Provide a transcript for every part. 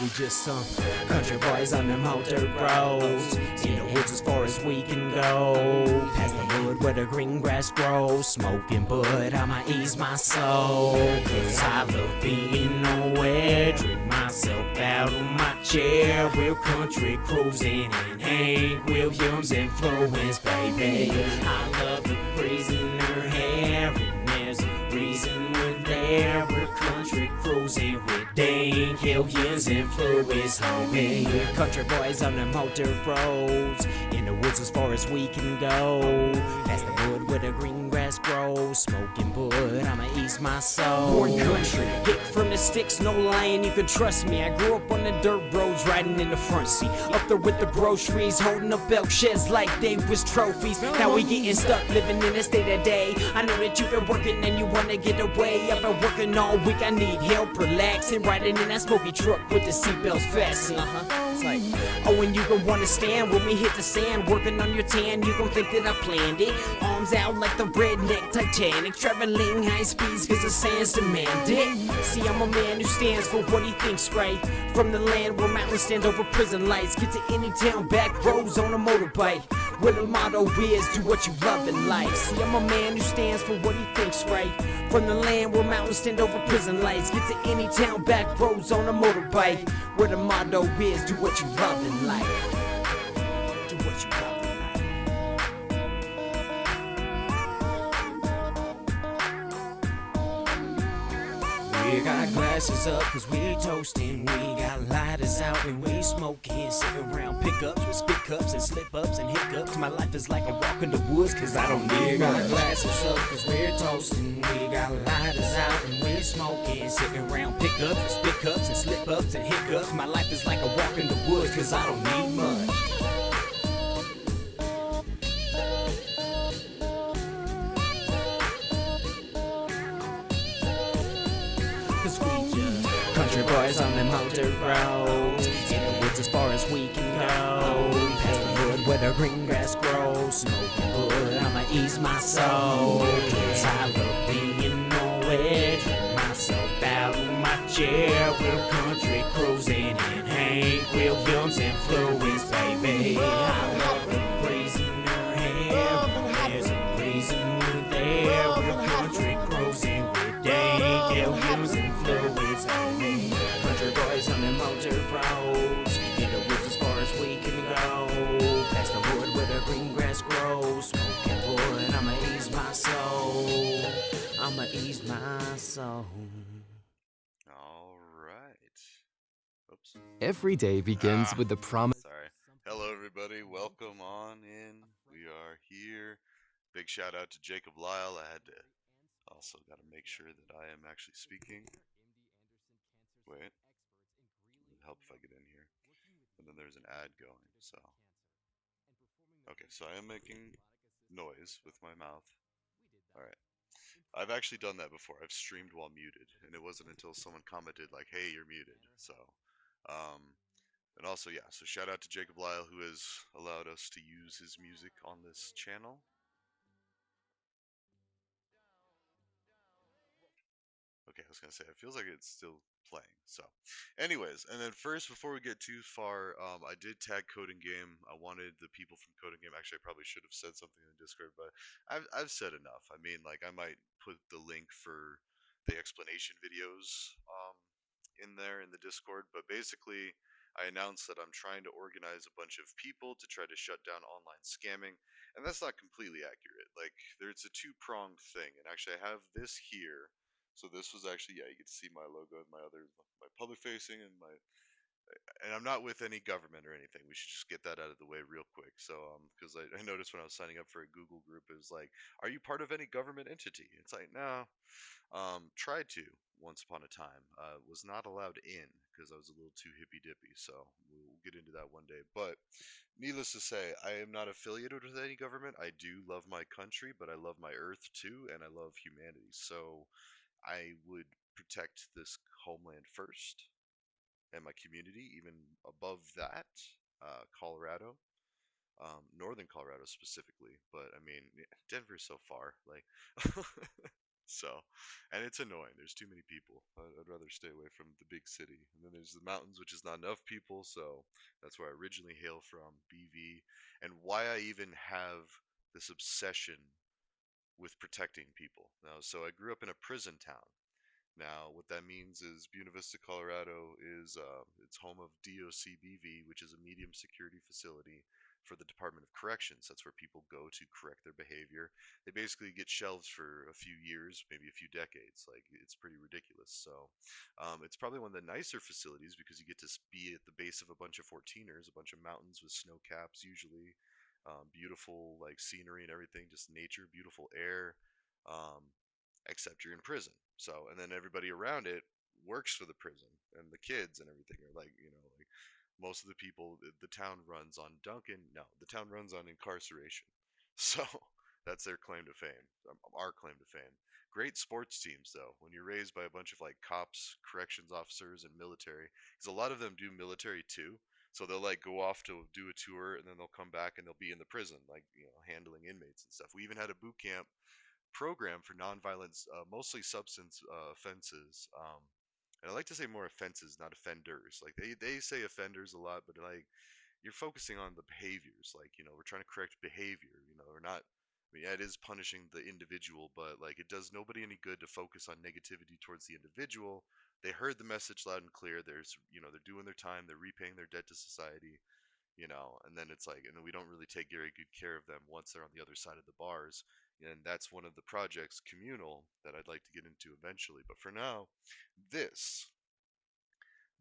We just some country boys on them old dirt roads, in the woods as far as we can go. Past the wood where the green grass grows, smoking bud, I'ma ease my soul. Cause I love being nowhere, drink myself out of my chair. Real country cruising in Hank Williams influence, baby. I love the breeze in her hair, and there's a reason we're there. We're country cruising with Dane Killian's influence, homie. We're country boys on them old dirt roads, in the woods as far as we can go. Past the wood where the green grass grows, smoking bud, I'ma ease my soul. Born country, hit from the sticks, no lying, you can trust me. I grew up on the dirt roads, riding in the front seat, up there with the groceries, holding up elk sheds like they was trophies. Now we getting stuck, living in a state of day. I know that you've been working and you wanna get away. I've been working all week, I need help relaxing, riding in that smoky truck with the seatbelts fastened. It's like, oh, and you gon' wanna stand when we hit the sand, working on your tan. You gon' think that I planned it. Arms out like the redneck Titanic, traveling high speeds cause the sands demand it. See, I'm a man who stands for what he thinks right. From the land where mountains stand over prison lights, get to any town, back roads on a motorbike, where the motto is do what you love in life. See, I'm a man who stands for what he thinks right. From the land where mountains stand over prison lights, get to any town, back roads on a motorbike, where the motto is do what you love in life. Do what you love in life. We got glasses up cause we toasting. We got lighters out and we smoking. Sitting around pickups with spit cups and slip ups and hiccups. My life is like a walk in the woods cause I don't need. We got glasses up cause we're toasting. We got lighters out and we smoking. Sitting around pickups with spit cups and slip ups and hiccups. My life is like a walk in the woods cause I don't need much. Cause we just country boys on them old dirt roads, in the woods as far as we can go. Past the wood where the green grass grows, smoking wood, I'ma ease my soul. Cause I love being nowhere, drink myself out of my chair. We're country cruising in Hank Williams influence, baby. I love the breeze in her hair, there's a reason we're there. We're country cruising with Dane Killian's influence, homie. Country boys on them old dirt roads, in the woods as far as we can go. Past the wood where the green grass grows, smoking wood, I'ma ease my soul. I'ma ease my soul. All right. Oops. Every day begins with the promise. Sorry. Hello, everybody. Welcome on in. We are here. Big shout out to Jacob Lyle. I had to also got to make sure that I am actually speaking. Wait. It'll help if I get in here. And then there's an ad going. So. Okay, so I am making noise with my mouth. All right. I've actually done that before. I've streamed while muted, and it wasn't until someone commented like, "Hey, you're muted." So, and also, yeah. So shout out to Jacob Lyle who has allowed us to use his music on this channel. Okay, I was gonna say it feels like it's still playing. So, anyways, and then first, before we get too far, I did tag CodinGame. I wanted the people from CodinGame. Actually, I probably should have said something in the Discord, but I've said enough. I mean, like I might put the link for the explanation videos in there in the Discord, but basically. I announced that I'm trying to organize a bunch of people to try to shut down online scamming, and that's not completely accurate. Like, there's a two-pronged thing, and actually I have this here. So this was actually, yeah, you get to see my logo and my public facing and I'm not with any government or anything. We should just get that out of the way real quick. So, because I noticed when I was signing up for a Google group, it was like, are you part of any government entity? It's like, no. Tried to once upon a time. Was not allowed in because I was a little too hippy dippy. So we'll get into that one day. But needless to say, I am not affiliated with any government. I do love my country, but I love my earth too, and I love humanity. So I would protect this homeland first and my community, even above that. Colorado, northern Colorado specifically, but I mean, Denver's so far. Like, So, and it's annoying. There's too many people. I'd rather stay away from the big city. And then there's the mountains, which is not enough people. So that's where I originally hail from, BV, and why I even have this obsession with protecting people. Now, so I grew up in a prison town. Now, what that means is Buena Vista, Colorado is it's home of DOCBV, which is a medium security facility for the Department of Corrections. That's where people go to correct their behavior. They basically get shelves for a few years, maybe a few decades. Like it's pretty ridiculous. So, it's probably one of the nicer facilities because you get to be at the base of a bunch of 14ers, a bunch of mountains with snow caps, usually. Beautiful like scenery and everything, just nature, beautiful air. Um, except you're in prison. So, and then everybody around it works for the prison, and the kids and everything are like, like most of the people, the town runs on Duncan. No, the town runs on incarceration. So that's their claim to fame. Our claim to fame. Great sports teams, though, when you're raised by a bunch of like cops, corrections officers, and military, because a lot of them do military too. So they'll like go off to do a tour, and then they'll come back and they'll be in the prison, like handling inmates and stuff. We even had a boot camp program for nonviolent, mostly substance offenses. And I like to say more offenses, not offenders. Like they say offenders a lot, but like you're focusing on the behaviors. Like we're trying to correct behavior. We're not. I mean, yeah, it is punishing the individual, but like it does nobody any good to focus on negativity towards the individual. They heard the message loud and clear. They're doing their time. They're repaying their debt to society. And then it's like, and then we don't really take very good care of them once they're on the other side of the bars. And that's one of the projects, communal, that I'd like to get into eventually. But for now, this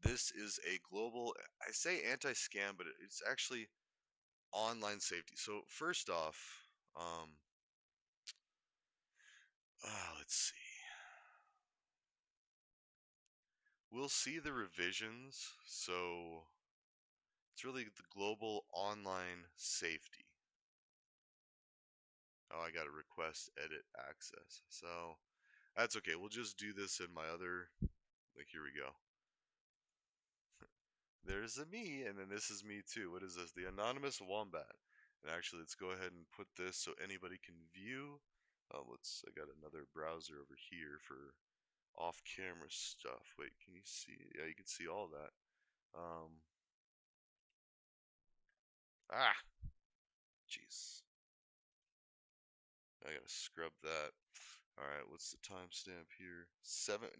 this is a global, I say anti-scam, but it's actually online safety. So first off, let's see. We'll see the revisions. So it's really the global online safety. Oh, I got to request edit access. So that's okay. We'll just do this in my other. Like, here we go. There's a me, and then this is me too. What is this? The anonymous wombat. And actually, let's go ahead and put this so anybody can view. I got another browser over here for off-camera stuff. Wait, can you see? Yeah, you can see all that. Um, ah, jeez. I gotta scrub that. All right, what's the timestamp here?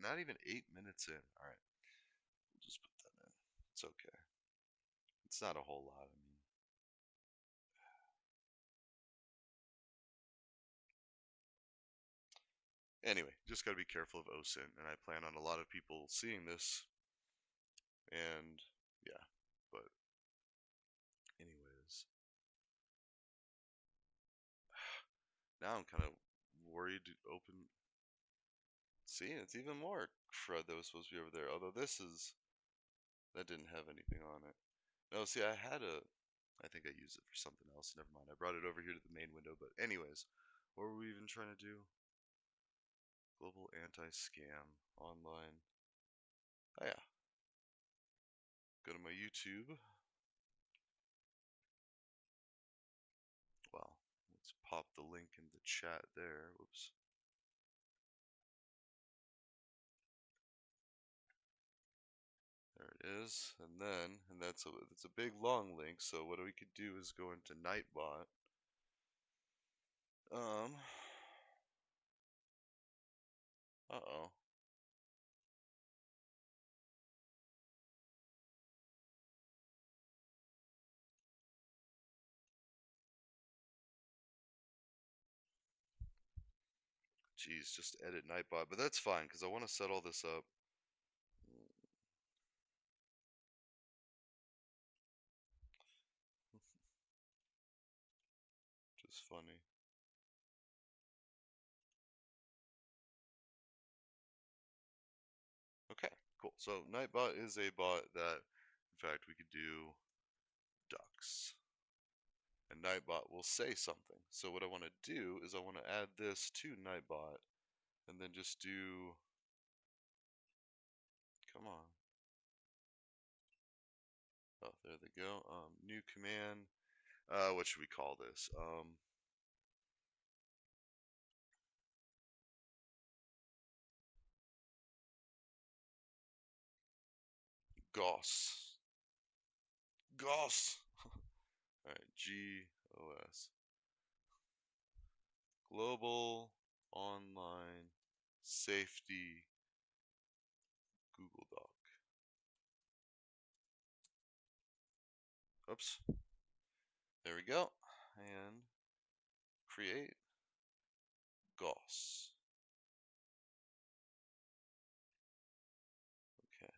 Not even 8 minutes in. All right, we'll just put that in. It's okay. It's not a whole lot. I mean, anyway, just gotta be careful of OSINT, and I plan on a lot of people seeing this, and yeah. But anyways, now I'm kind of worried to open. See, it's even more crud that was supposed to be over there. Although that didn't have anything on it. No, see, I think I used it for something else. Never mind. I brought it over here to the main window. But anyways, what were we even trying to do? Global anti-scam online. Oh yeah. Go to my YouTube. Well, let's pop the link in the chat there. Whoops. There it is. And that's a big long link. So what we could do is go into Nightbot. Um. Uh-oh. Geez, just edit Nightbot, but that's fine because I want to set all this up. Just funny. Okay, cool. So Nightbot is a bot that, in fact, we could do ducks. And Nightbot will say something. So what I want to do is I want to add this to Nightbot and then just do, come on. Oh, there they go. New command. What should we call this? GOS. GOS. All right, GOS. Global Online Safety Google Doc. Oops. There we go. And create GOS. Okay.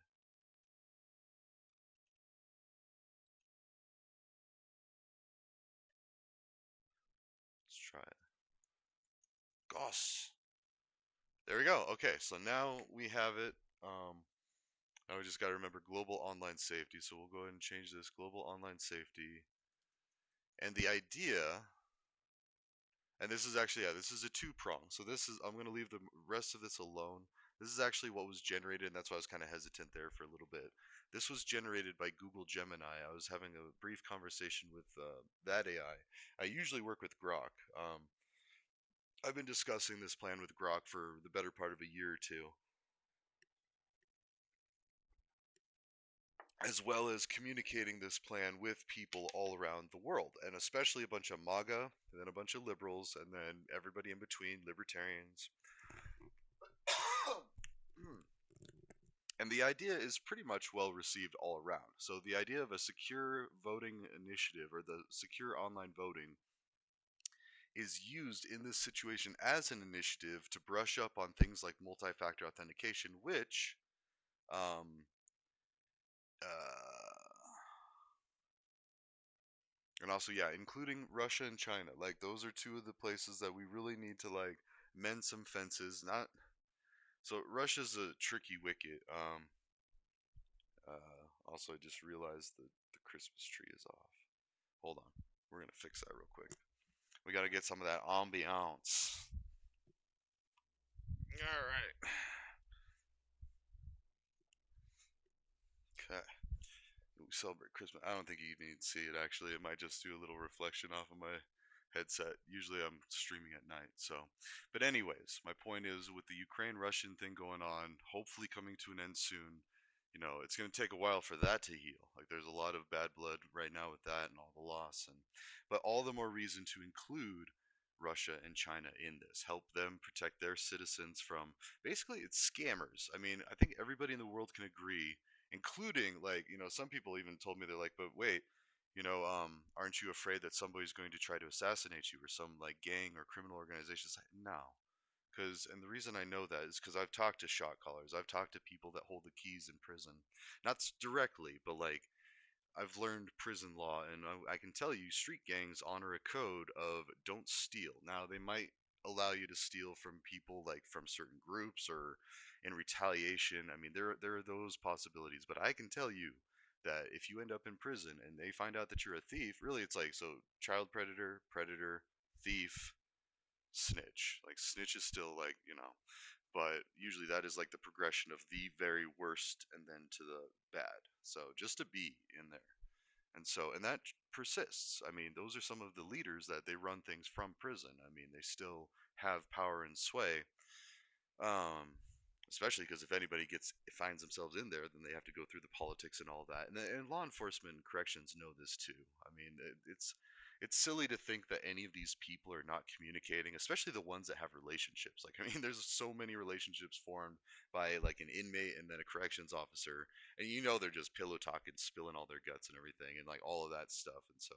Let's try it. GOS. There we go. Okay, so now we have it. Now we just got to remember global online safety. So we'll go ahead and change this global online safety. And the idea, and this is actually, yeah, this is a two-prong. So this is, I'm going to leave the rest of this alone. This is actually what was generated, and that's why I was kind of hesitant there for a little bit. This was generated by Google Gemini. I was having a brief conversation with that AI. I usually work with Grok. I've been discussing this plan with Grok for the better part of a year or two, as well as communicating this plan with people all around the world, and especially a bunch of MAGA, and then a bunch of liberals, and then everybody in between, libertarians. And the idea is pretty much well received all around. So the idea of a secure voting initiative, or the secure online voting, is used in this situation as an initiative to brush up on things like multi-factor authentication, which um, and also, yeah, including Russia and China. Like, those are two of the places that we really need to, like, mend some fences. Not so Russia's a tricky wicket. Also, I just realized that the Christmas tree is off. Hold on, we're gonna fix that real quick. We gotta get some of that ambiance. All right. Okay. We celebrate Christmas. I don't think you even need to see it, actually. It might just do a little reflection off of my headset. Usually I'm streaming at night, so. But anyways, my point is, with the Ukraine-Russian thing going on, hopefully coming to an end soon, you know, it's going to take a while for that to heal. Like, there's a lot of bad blood right now with that and all the loss. But all the more reason to include Russia and China in this. Help them protect their citizens from, basically, it's scammers. I mean, I think everybody in the world can agree, including, like, you know, some people even told me, they're like, but wait, you know, aren't you afraid that somebody's going to try to assassinate you, or some like gang or criminal organization? It's like, no. Because, and the reason I know that is because I've talked to shot callers, I've talked to people that hold the keys in prison, not directly, but like, I've learned prison law, and I can tell you, street gangs honor a code of don't steal. Now, they might allow you to steal from people, like from certain groups, or in retaliation. I mean, there are those possibilities, but I can tell you that if you end up in prison and they find out that you're a thief, really, it's like, so child predator, predator, thief, snitch. Like, snitch is still, like, you know, but usually that is like the progression of the very worst and then to the bad. So just to be in there. And so, and that persists. I mean, those are some of the leaders that they run things from prison. I mean, they still have power and sway. Um, Especially because if anybody finds themselves in there, then they have to go through the politics and all that. And law enforcement and corrections know this too. I mean, it's silly to think that any of these people are not communicating, especially the ones that have relationships. Like, I mean, there's so many relationships formed by like an inmate and then a corrections officer, and you know they're just pillow talking, spilling all their guts and everything, and like all of that stuff. And so,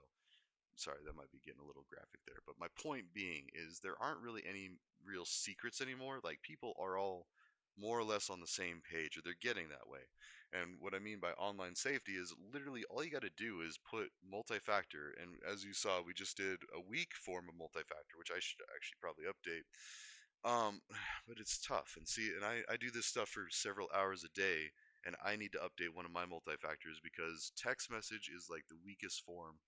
sorry, that might be getting a little graphic there, but my point being is there aren't really any real secrets anymore. Like, people are all more or less on the same page, or they're getting that way. And what I mean by online safety is literally all you got to do is put multi-factor, and as you saw, we just did a weak form of multi-factor, which I should actually probably update. Um, but it's tough, and see, and I do this stuff for several hours a day, and I need to update one of my multi-factors because text message is like the weakest form,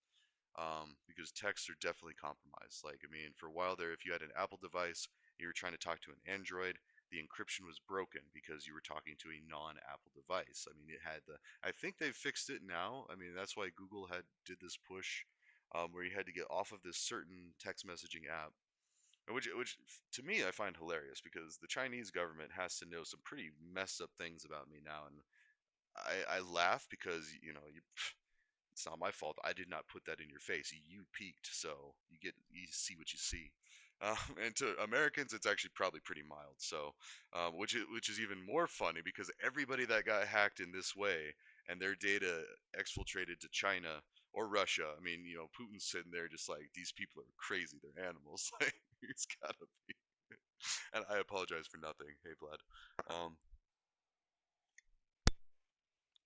because texts are definitely compromised. Like, I mean, for a while there, if you had an Apple device, you were trying to talk to an Android, the encryption was broken because you were talking to a non-Apple device. I mean, it had the. I think they've fixed it now. I mean, that's why Google did this push, where you had to get off of this certain text messaging app, which to me I find hilarious because the Chinese government has to know some pretty messed up things about me now, and I laugh because it's not my fault. I did not put that in your face. You peeked, so you see what you see. And to Americans, it's actually probably pretty mild. So, which is even more funny because everybody that got hacked in this way and their data exfiltrated to China or Russia. I mean, Putin's sitting there just like these people are crazy. They're animals. Like it's gotta be. And I apologize for nothing. Hey, Vlad.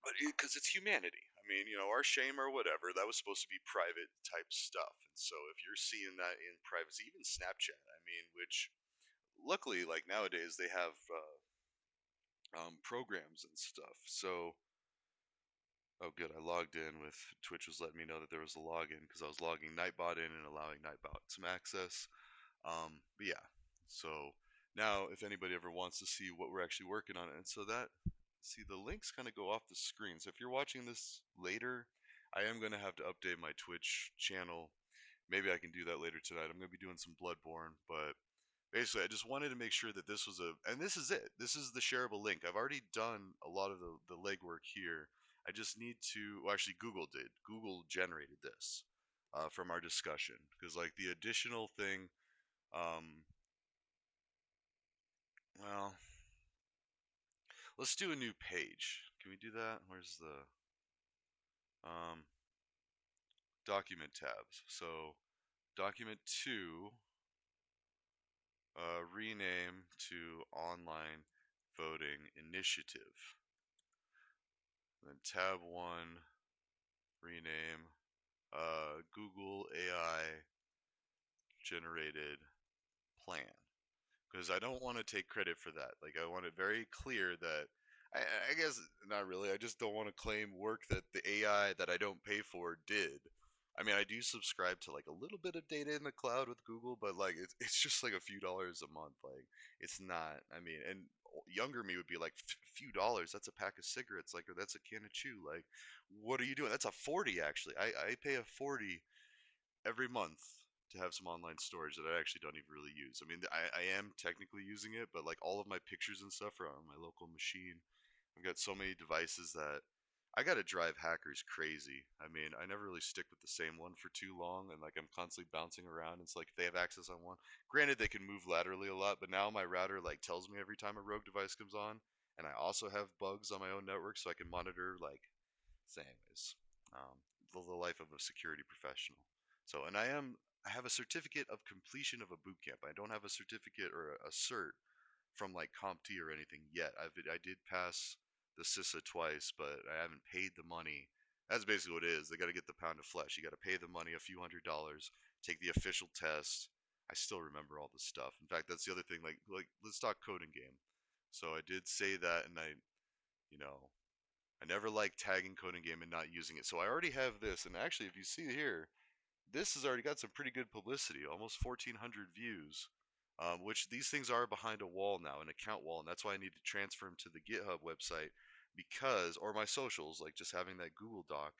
But because it's humanity. I mean, our shame or whatever, that was supposed to be private type stuff. And so if you're seeing that in privacy, even Snapchat, I mean, which luckily, like nowadays, they have programs and stuff. So, oh, good. I logged in with Twitch was letting me know that there was a login because I was logging Nightbot in and allowing Nightbot some access. But yeah, so now if anybody ever wants to see what we're actually working on, and so that, see the links kind of go off the screen. So if you're watching this later, I am going to have to update my Twitch channel. Maybe I can do that later tonight. I'm going to be doing some Bloodborne, but basically I just wanted to make sure that this was and this is it. This is the shareable link. I've already done a lot of the legwork here. I just need to, well, actually Google did. Google generated this from our discussion because like the additional thing, um, well, let's do a new page. Can we do that? Where's the document tabs? So document 2, rename to online voting initiative. Then tab 1, rename Google AI generated plan. Because I don't want to take credit for that. Like I want it very clear that I guess not really. I just don't want to claim work that the AI that I don't pay for did. I mean, I do subscribe to like a little bit of data in the cloud with Google, but like it's just like a few dollars a month. Like it's not. I mean, and younger me would be like, few dollars. That's a pack of cigarettes. Like, or that's a can of chew. Like, what are you doing? That's a 40 actually. I pay a 40 every month to have some online storage that I actually don't even really use. I mean, I am technically using it, but like all of my pictures and stuff are on my local machine. I've got so many devices that I gotta drive hackers crazy. I mean, I never really stick with the same one for too long, and like I'm constantly bouncing around. It's like if they have access on one. Granted, they can move laterally a lot, but now my router like tells me every time a rogue device comes on, and I also have bugs on my own network, so I can monitor like. So, anyways, um, the life of a security professional. So, and I have a certificate of completion of a boot camp. I don't have a certificate or a cert from like CompT or anything yet. I did pass the CISA twice, but I haven't paid the money. That's basically what it is. They got to get the pound of flesh. You got to pay the money, a few $100s, take the official test. I still remember all this stuff. In fact, that's the other thing. Like let's talk CodinGame. So I did say that, and you know, I never liked tagging CodinGame and not using it. So I already have this, and actually, if you see here, this has already got some pretty good publicity, almost 1,400 views, which these things are behind a wall now, an account wall, and that's why I need to transfer them to the GitHub website because, or my socials, like just having that Google Doc.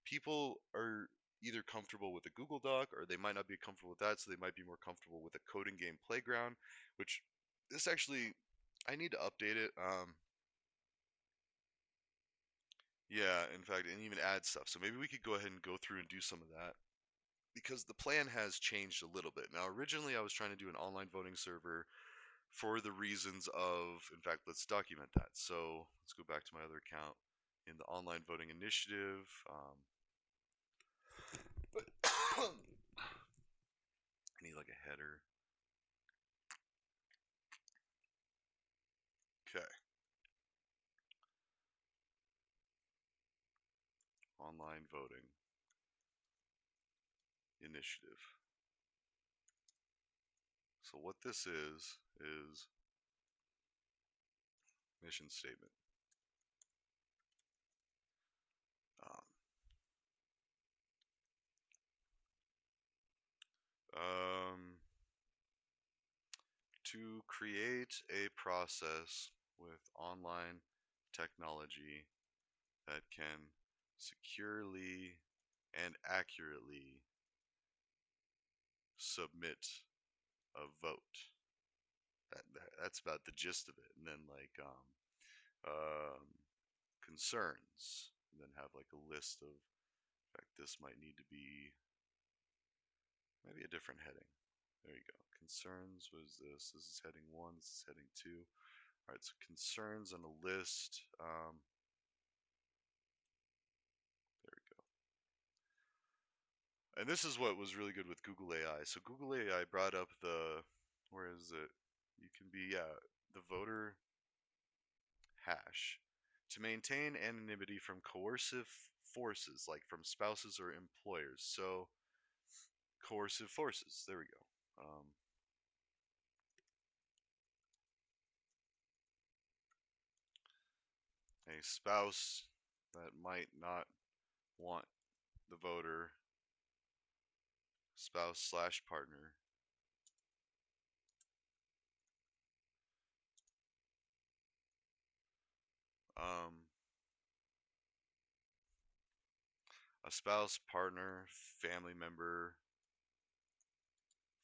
People are either comfortable with a Google Doc or they might not be comfortable with that, so they might be more comfortable with a CodinGame playground, which this actually, I need to update it. Yeah, in fact, and even add stuff. So maybe we could go ahead and go through and do some of that because the plan has changed a little bit. Now, originally I was trying to do an online voting server for the reasons of, in fact, let's document that. So let's go back to my other account in the online voting initiative. I need like a header. Okay, online voting initiative. So what this is mission statement. Um, um, to create a process with online technology that can securely and accurately submit a vote. That's about the gist of it. And then like um, concerns, and then have like a list of. In fact, this might need to be maybe a different heading. There you go. Concerns was this. This is heading 1. This is heading 2. All right, so concerns on a list. There we go. And this is what was really good with Google AI. So Google AI brought up where is it? You can be, the voter hash to maintain anonymity from coercive forces, like from spouses or employers. So coercive forces. There we go. A spouse that might not want the voter, spouse slash partner, um, a spouse, partner, family member,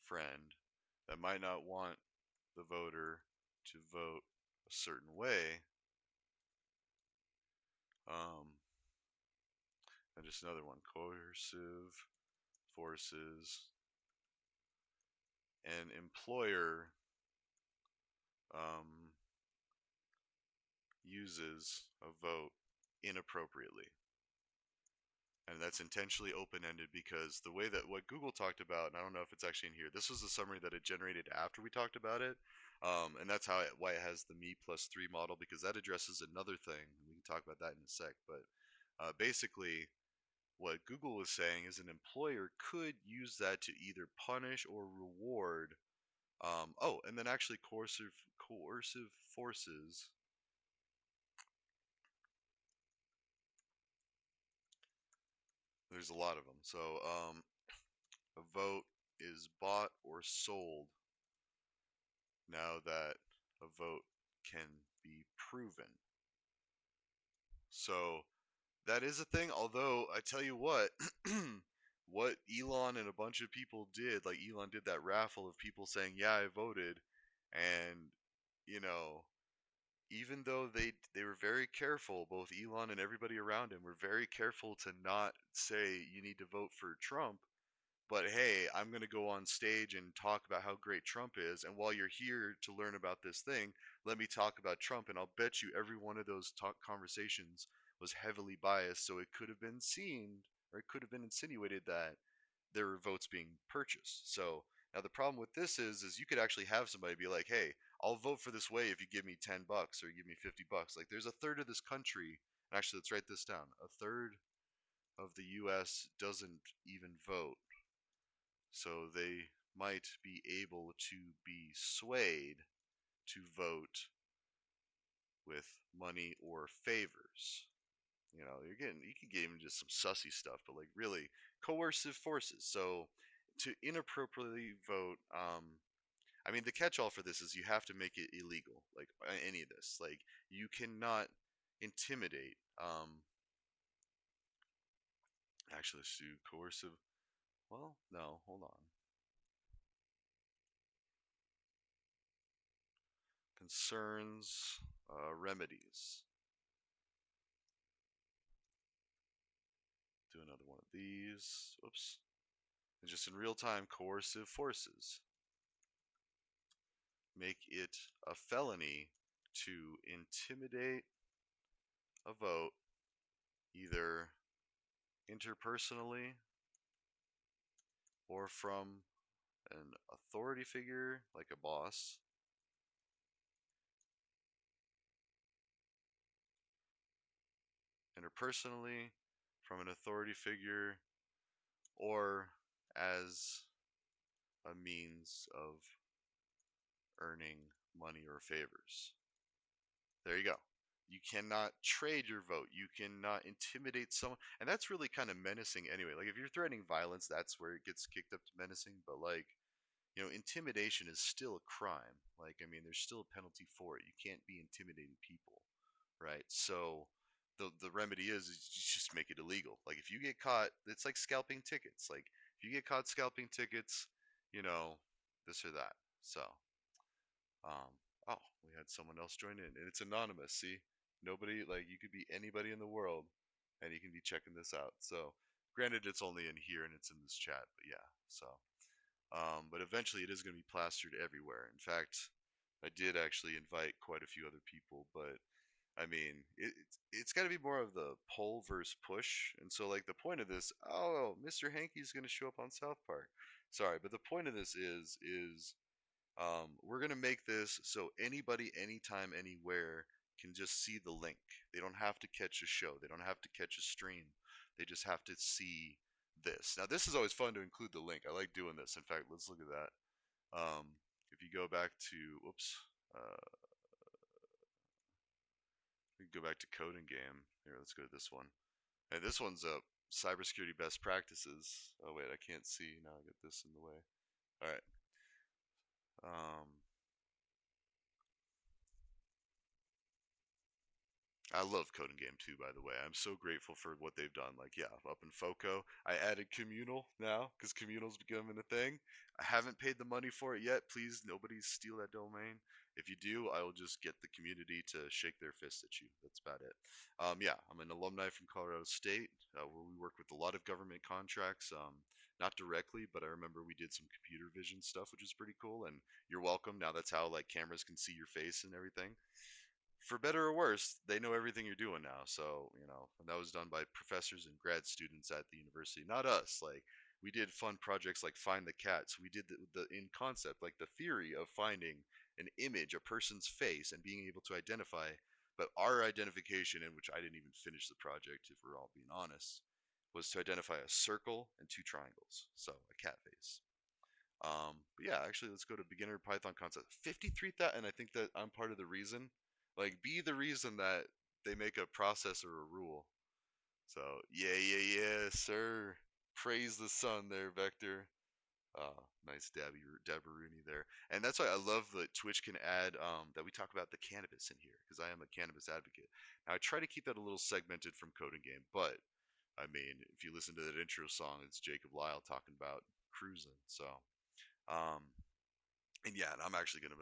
friend that might not want the voter to vote a certain way. And just another one, coercive forces. An employer uses a vote inappropriately. And that's intentionally open-ended because the way that what Google talked about, and I don't know if it's actually in here, this was the summary that it generated after we talked about it, and that's why it has the me plus 3 model, because that addresses another thing. We can talk about that in a sec, but basically what Google is saying is an employer could use that to either punish or reward. And then actually coercive forces. There's a lot of them. So a vote is bought or sold now that a vote can be proven. So that is a thing. Although I tell you what, what Elon and a bunch of people did, like Elon did that raffle of people saying, "Yeah, I voted," and you know, even though they were very careful, both Elon and everybody around him were very careful to not say you need to vote for Trump. But hey, I'm going to go on stage and talk about how great Trump is. And while you're here to learn about this thing, let me talk about Trump. And I'll bet you every one of those conversations was heavily biased. So it could have been seen, or it could have been insinuated that there were votes being purchased. So now the problem with this is you could actually have somebody be like, hey, I'll vote for this way if you give me $10 or give me $50. Like there's a third of this country. Actually, let's write this down. A third of the U.S. doesn't even vote. So they might be able to be swayed to vote with money or favors. You can get into some sussy stuff, but like really coercive forces. So to inappropriately vote, I mean, the catch-all for this is you have to make it illegal. Like any of this, like you cannot intimidate. Actually, let's do coercive. Well, no, hold on. Concerns, remedies. Do another one of these. Oops. And just in real time, coercive forces. Make it a felony to intimidate a vote, either interpersonally or from an authority figure like a boss, interpersonally from an authority figure, or as a means of earning money or favors. There you go. You cannot trade your vote. You cannot intimidate someone. And that's really kind of menacing anyway. Like if you're threatening violence, that's where it gets kicked up to menacing. But like, intimidation is still a crime. Like, I mean, there's still a penalty for it. You can't be intimidating people, right? So the remedy is you just make it illegal. Like if you get caught, it's like scalping tickets. Like if you get caught scalping tickets, this or that. So, um, oh, we had someone else join in, and it's anonymous. See, Nobody, like, you could be anybody in the world and you can be checking this out. So, granted, it's only in here and it's in this chat, but yeah. So, but eventually it is going to be plastered everywhere. In fact, I did actually invite quite a few other people, but I mean, it's got to be more of the pull versus push. And so, like, the point of this, oh, Mr. Hankey's going to show up on South Park. Sorry, but the point of this is we're going to make this so anybody, anytime, anywhere can just see the link. They don't have to catch a show. They don't have to catch a stream. They just have to see this. Now, this is always fun to include the link. I like doing this. In fact, let's look at that. If you go back to, whoops, we can go back to CodinGame. Here, let's go to this one. And this one's a cybersecurity best practices. Oh wait, I can't see now. I got this in the way. All right. Um, I love CodinGame too, by the way. I'm so grateful for what they've done. Like, yeah, up in FOCO, I added communal now because communal's becoming a thing. I haven't paid the money for it yet. Please, nobody steal that domain. If you do, I will just get the community to shake their fist at you. That's about it. Yeah, I'm an alumni from Colorado State, where we work with a lot of government contracts. Not directly, but I remember we did some computer vision stuff, which is pretty cool. And you're welcome. Now that's how like cameras can see your face and everything. For better or worse, they know everything you're doing now. So, and that was done by professors and grad students at the university, not us. Like, we did fun projects like Find the Cats. We did the in concept, like the theory of finding an image, a person's face, and being able to identify. But our identification, in which I didn't even finish the project, if we're all being honest, was to identify a circle and two triangles. So, a cat face. But yeah, actually, let's go to beginner Python concept. 53,000, and I think that I'm part of the reason. Like, be the reason that they make a process or a rule. So, yeah, sir. Praise the sun there, Vector. Nice Dabberoonie there. And that's why I love that Twitch can add, that we talk about the cannabis in here, because I am a cannabis advocate. Now, I try to keep that a little segmented from CodinGame, but, I mean, if you listen to that intro song, it's Jacob Lyle talking about cruising. So, um, and yeah, and I'm actually gonna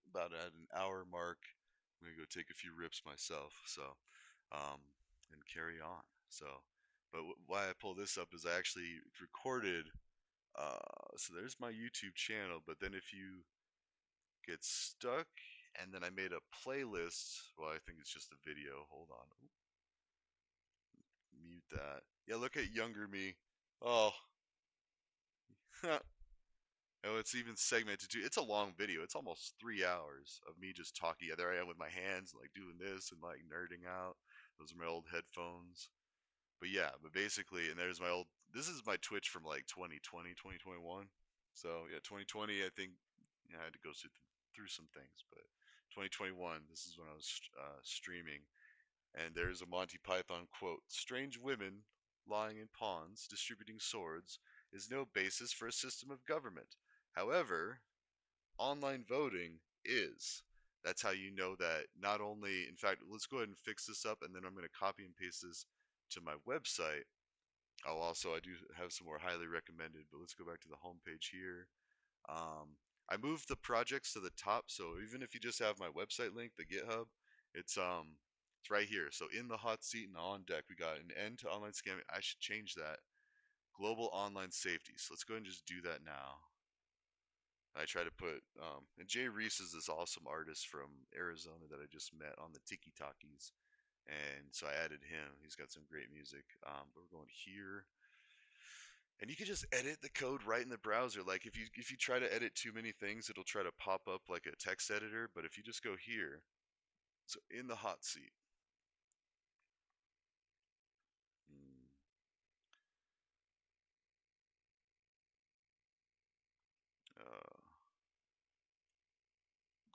about at an hour mark. I'm gonna go take a few rips myself. So, um, and carry on. So, but why I pull this up is I actually recorded. So there's my YouTube channel. But then if you get stuck, and then I made a playlist. Well, I think it's just a video. Hold on. Oop, mute that. Yeah, look at younger me. Oh, oh, it's even segmented too. It's a long video. It's almost 3 hours of me just talking. Yeah, there I am with my hands, like doing this and like nerding out. Those are my old headphones. But yeah, but basically, and there's my old. This is my Twitch from like 2020, 2021. So yeah, 2020. I think I had to go through some things, but 2021. This is when I was streaming, and there's a Monty Python quote: "Strange women lying in ponds distributing swords is no basis for a system of government. However, online voting is." That's how you know that not only, in fact, let's go ahead and fix this up, and then I'm going to copy and paste this to my website. I do have some more highly recommended, but let's go back to the homepage here. I moved the projects to the top, so even if you just have my website link, the GitHub, it's right here. So in the hot seat and on deck, we got an end to online scamming. I should change that. Global online safety. So let's go ahead and just do that now. I try to put, and Jay Reese is this awesome artist from Arizona that I just met on the Tiki Talkies, and so I added him. He's got some great music. But we're going here, and you can just edit the code right in the browser. Like if you try to edit too many things, it'll try to pop up like a text editor. But if you just go here, so in the hot seat, mm, uh,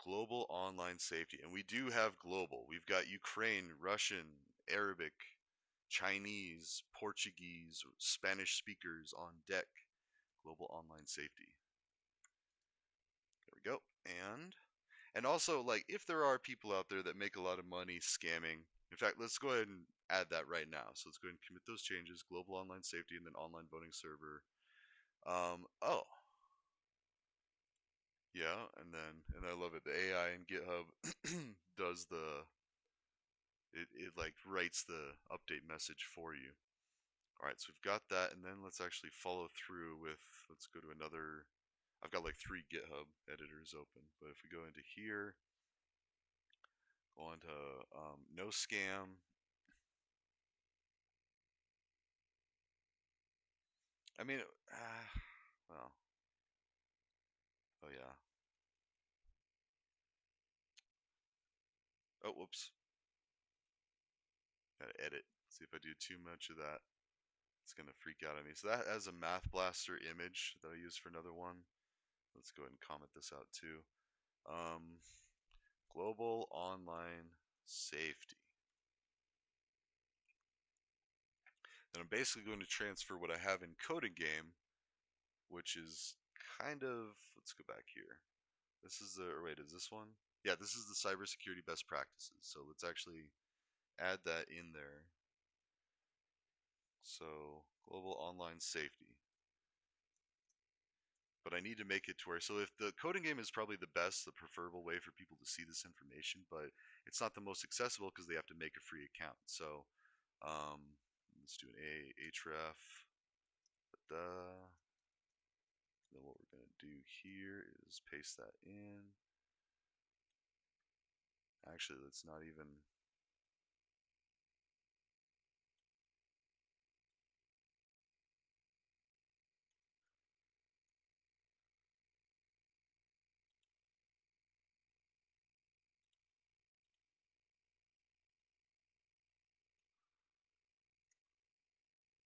global online safety, and we do have global. We've got Ukraine, Russian, Arabic, Chinese, Portuguese, Spanish speakers on deck. Global online safety. There we go. And also, like, if there are people out there that make a lot of money scamming, in fact, let's go ahead and add that right now. So let's go ahead and commit those changes. Global online safety and then online voting server. Oh, yeah, and I love it. The AI in GitHub does it like writes the update message for you. All right, so we've got that, and then let's actually follow through with, let's go to another. I've got like 3 GitHub editors open, but if we go into here, go on to no scam. I mean, well, oh yeah. Oh, whoops. Gotta edit. See if I do too much of that, it's gonna freak out on me. So that has a Math Blaster image that I use for another one. Let's go ahead and comment this out too. Um, global online safety. And I'm basically going to transfer what I have in CodinGame, which is kind of, let's go back here. This is the, or wait, is this one? Yeah, this is the cybersecurity best practices. So let's actually add that in there. So global online safety. But I need to make it to where, so if the CodinGame is probably the best, the preferable way for people to see this information, but it's not the most accessible because they have to make a free account. So let's do an href. Then what we're going to do here is paste that in. Actually, let's not even.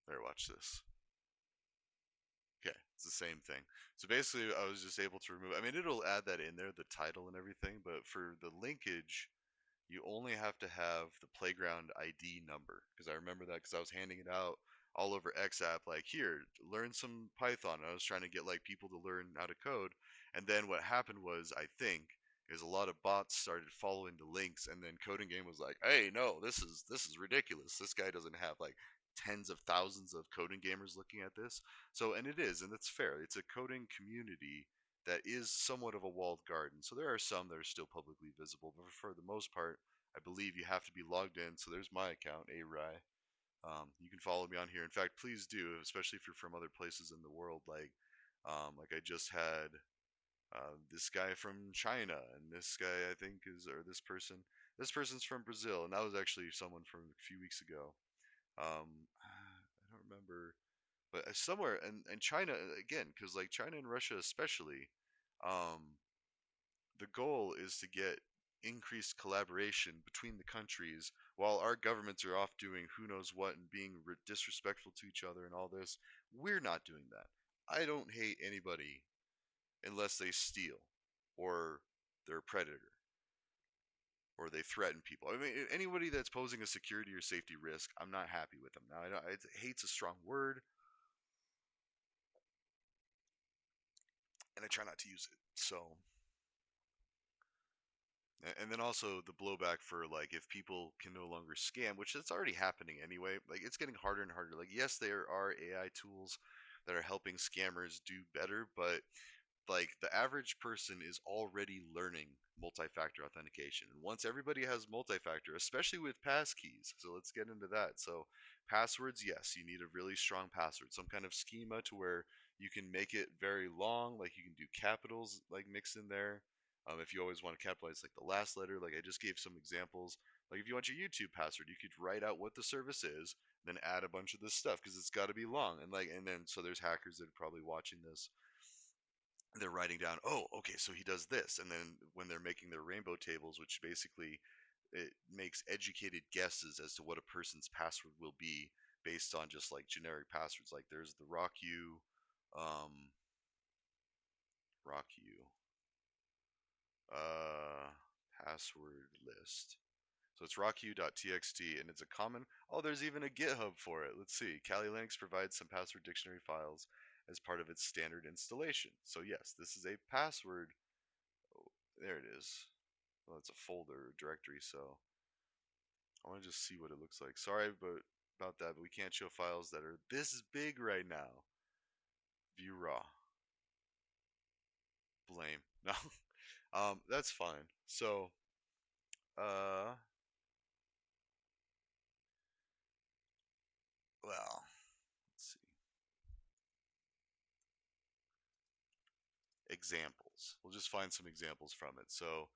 There, watch this. Okay, it's the same thing. So basically, I was just able to remove. I mean, it'll add that in there, the title and everything, but for the linkage, you only have to have the playground ID number, because I remember that because I was handing it out all over XApp, like, here, learn some Python. And I was trying to get like people to learn how to code, and then what happened was, I think, is a lot of bots started following the links, and then CodinGame was like, hey, no, this is ridiculous. This guy doesn't have like tens of thousands of coding gamers looking at this. So, and it is, and it's fair. It's a coding community that is somewhat of a walled garden. So there are some that are still publicly visible, but for the most part, I believe you have to be logged in. So there's my account, A-Rye. You can follow me on here. In fact, please do, especially if you're from other places in the world. Like I just had this guy from China, and this guy I think is, or this person's from Brazil, and that was actually someone from a few weeks ago. I don't remember, but somewhere in China again, because like China and Russia especially, um, the goal is to get increased collaboration between the countries while our governments are off doing who knows what and being disrespectful to each other and all this. We're not doing that. I don't hate anybody unless they steal or they're a predator or they threaten people. I mean, anybody that's posing a security or safety risk, I'm not happy with them. Now, I know hate's a strong word, and I try not to use it. So, and then also the blowback for like if people can no longer scam, which it's already happening anyway. Like it's getting harder and harder. Like yes, there are AI tools that are helping scammers do better, but like the average person is already learning multi-factor authentication, and once everybody has multi-factor, especially with passkeys, so let's get into that. So passwords, yes, you need a really strong password, some kind of schema to where you can make it very long, like you can do capitals like mixed in there. If you always want to capitalize like the last letter, like I just gave some examples. Like if you want your YouTube password, you could write out what the service is, then add a bunch of this stuff because it's got to be long. And then so there's hackers that are probably watching this, they're writing down, oh, okay, so he does this, and then when they're making their rainbow tables, which basically it makes educated guesses as to what a person's password will be based on just like generic passwords. Like there's the um, rocku uh, password list. So it's rocku.txt, and it's a common. Oh, there's even a GitHub for it. Let's see. Kali Linux provides some password dictionary files as part of its standard installation. So yes, this is a password. Oh, there it is. Well, it's a folder or directory, so I want to just see what it looks like. Sorry about that, but we can't show files that are this big right now. View raw. Blame. No. That's fine. So, uh, examples. We'll just find some examples from it. So,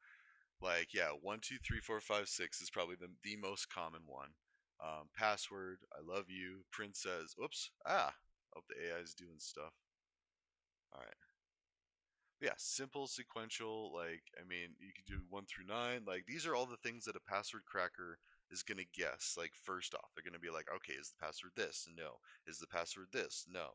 like, yeah, 1 2 3 4 5 6 is probably the most common one. Password, I love you, princess. Oops. Hope the AI is doing stuff. All right. Yeah, simple, sequential, like, I mean, you can do 1 through 9. Like, these are all the things that a password cracker is going to guess. Like, first off, they're going to be like, okay, is the password this? No. Is the password this? No.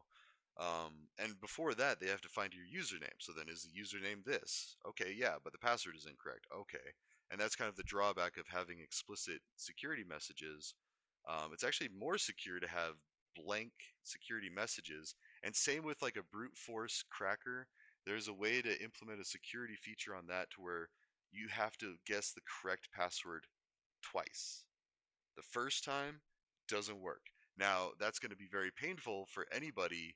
And before that, they have to find your username. So then, is the username this? Okay, yeah, but the password is incorrect. Okay. And that's kind of the drawback of having explicit security messages. It's actually more secure to have blank security messages. And same with like a brute force cracker, there's a way to implement a security feature on that to where you have to guess the correct password twice. The first time doesn't work. Now, that's going to be very painful for anybody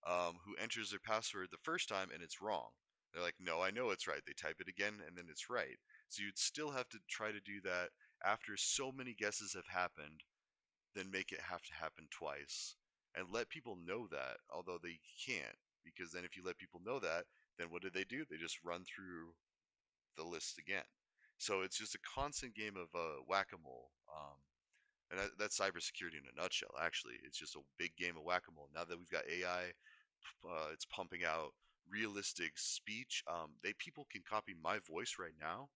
who enters their password the first time and it's wrong. They're like, no, I know it's right. They type it again and then it's right. So you'd still have to try to do that after so many guesses have happened, then make it have to happen twice. And let people know that, although they can't. Because then if you let people know that, then what do? They just run through the list again. So it's just a constant game of whack-a-mole. And that's cybersecurity in a nutshell, actually. It's just a big game of whack-a-mole. Now that we've got AI, it's pumping out realistic speech. People can copy my voice right now,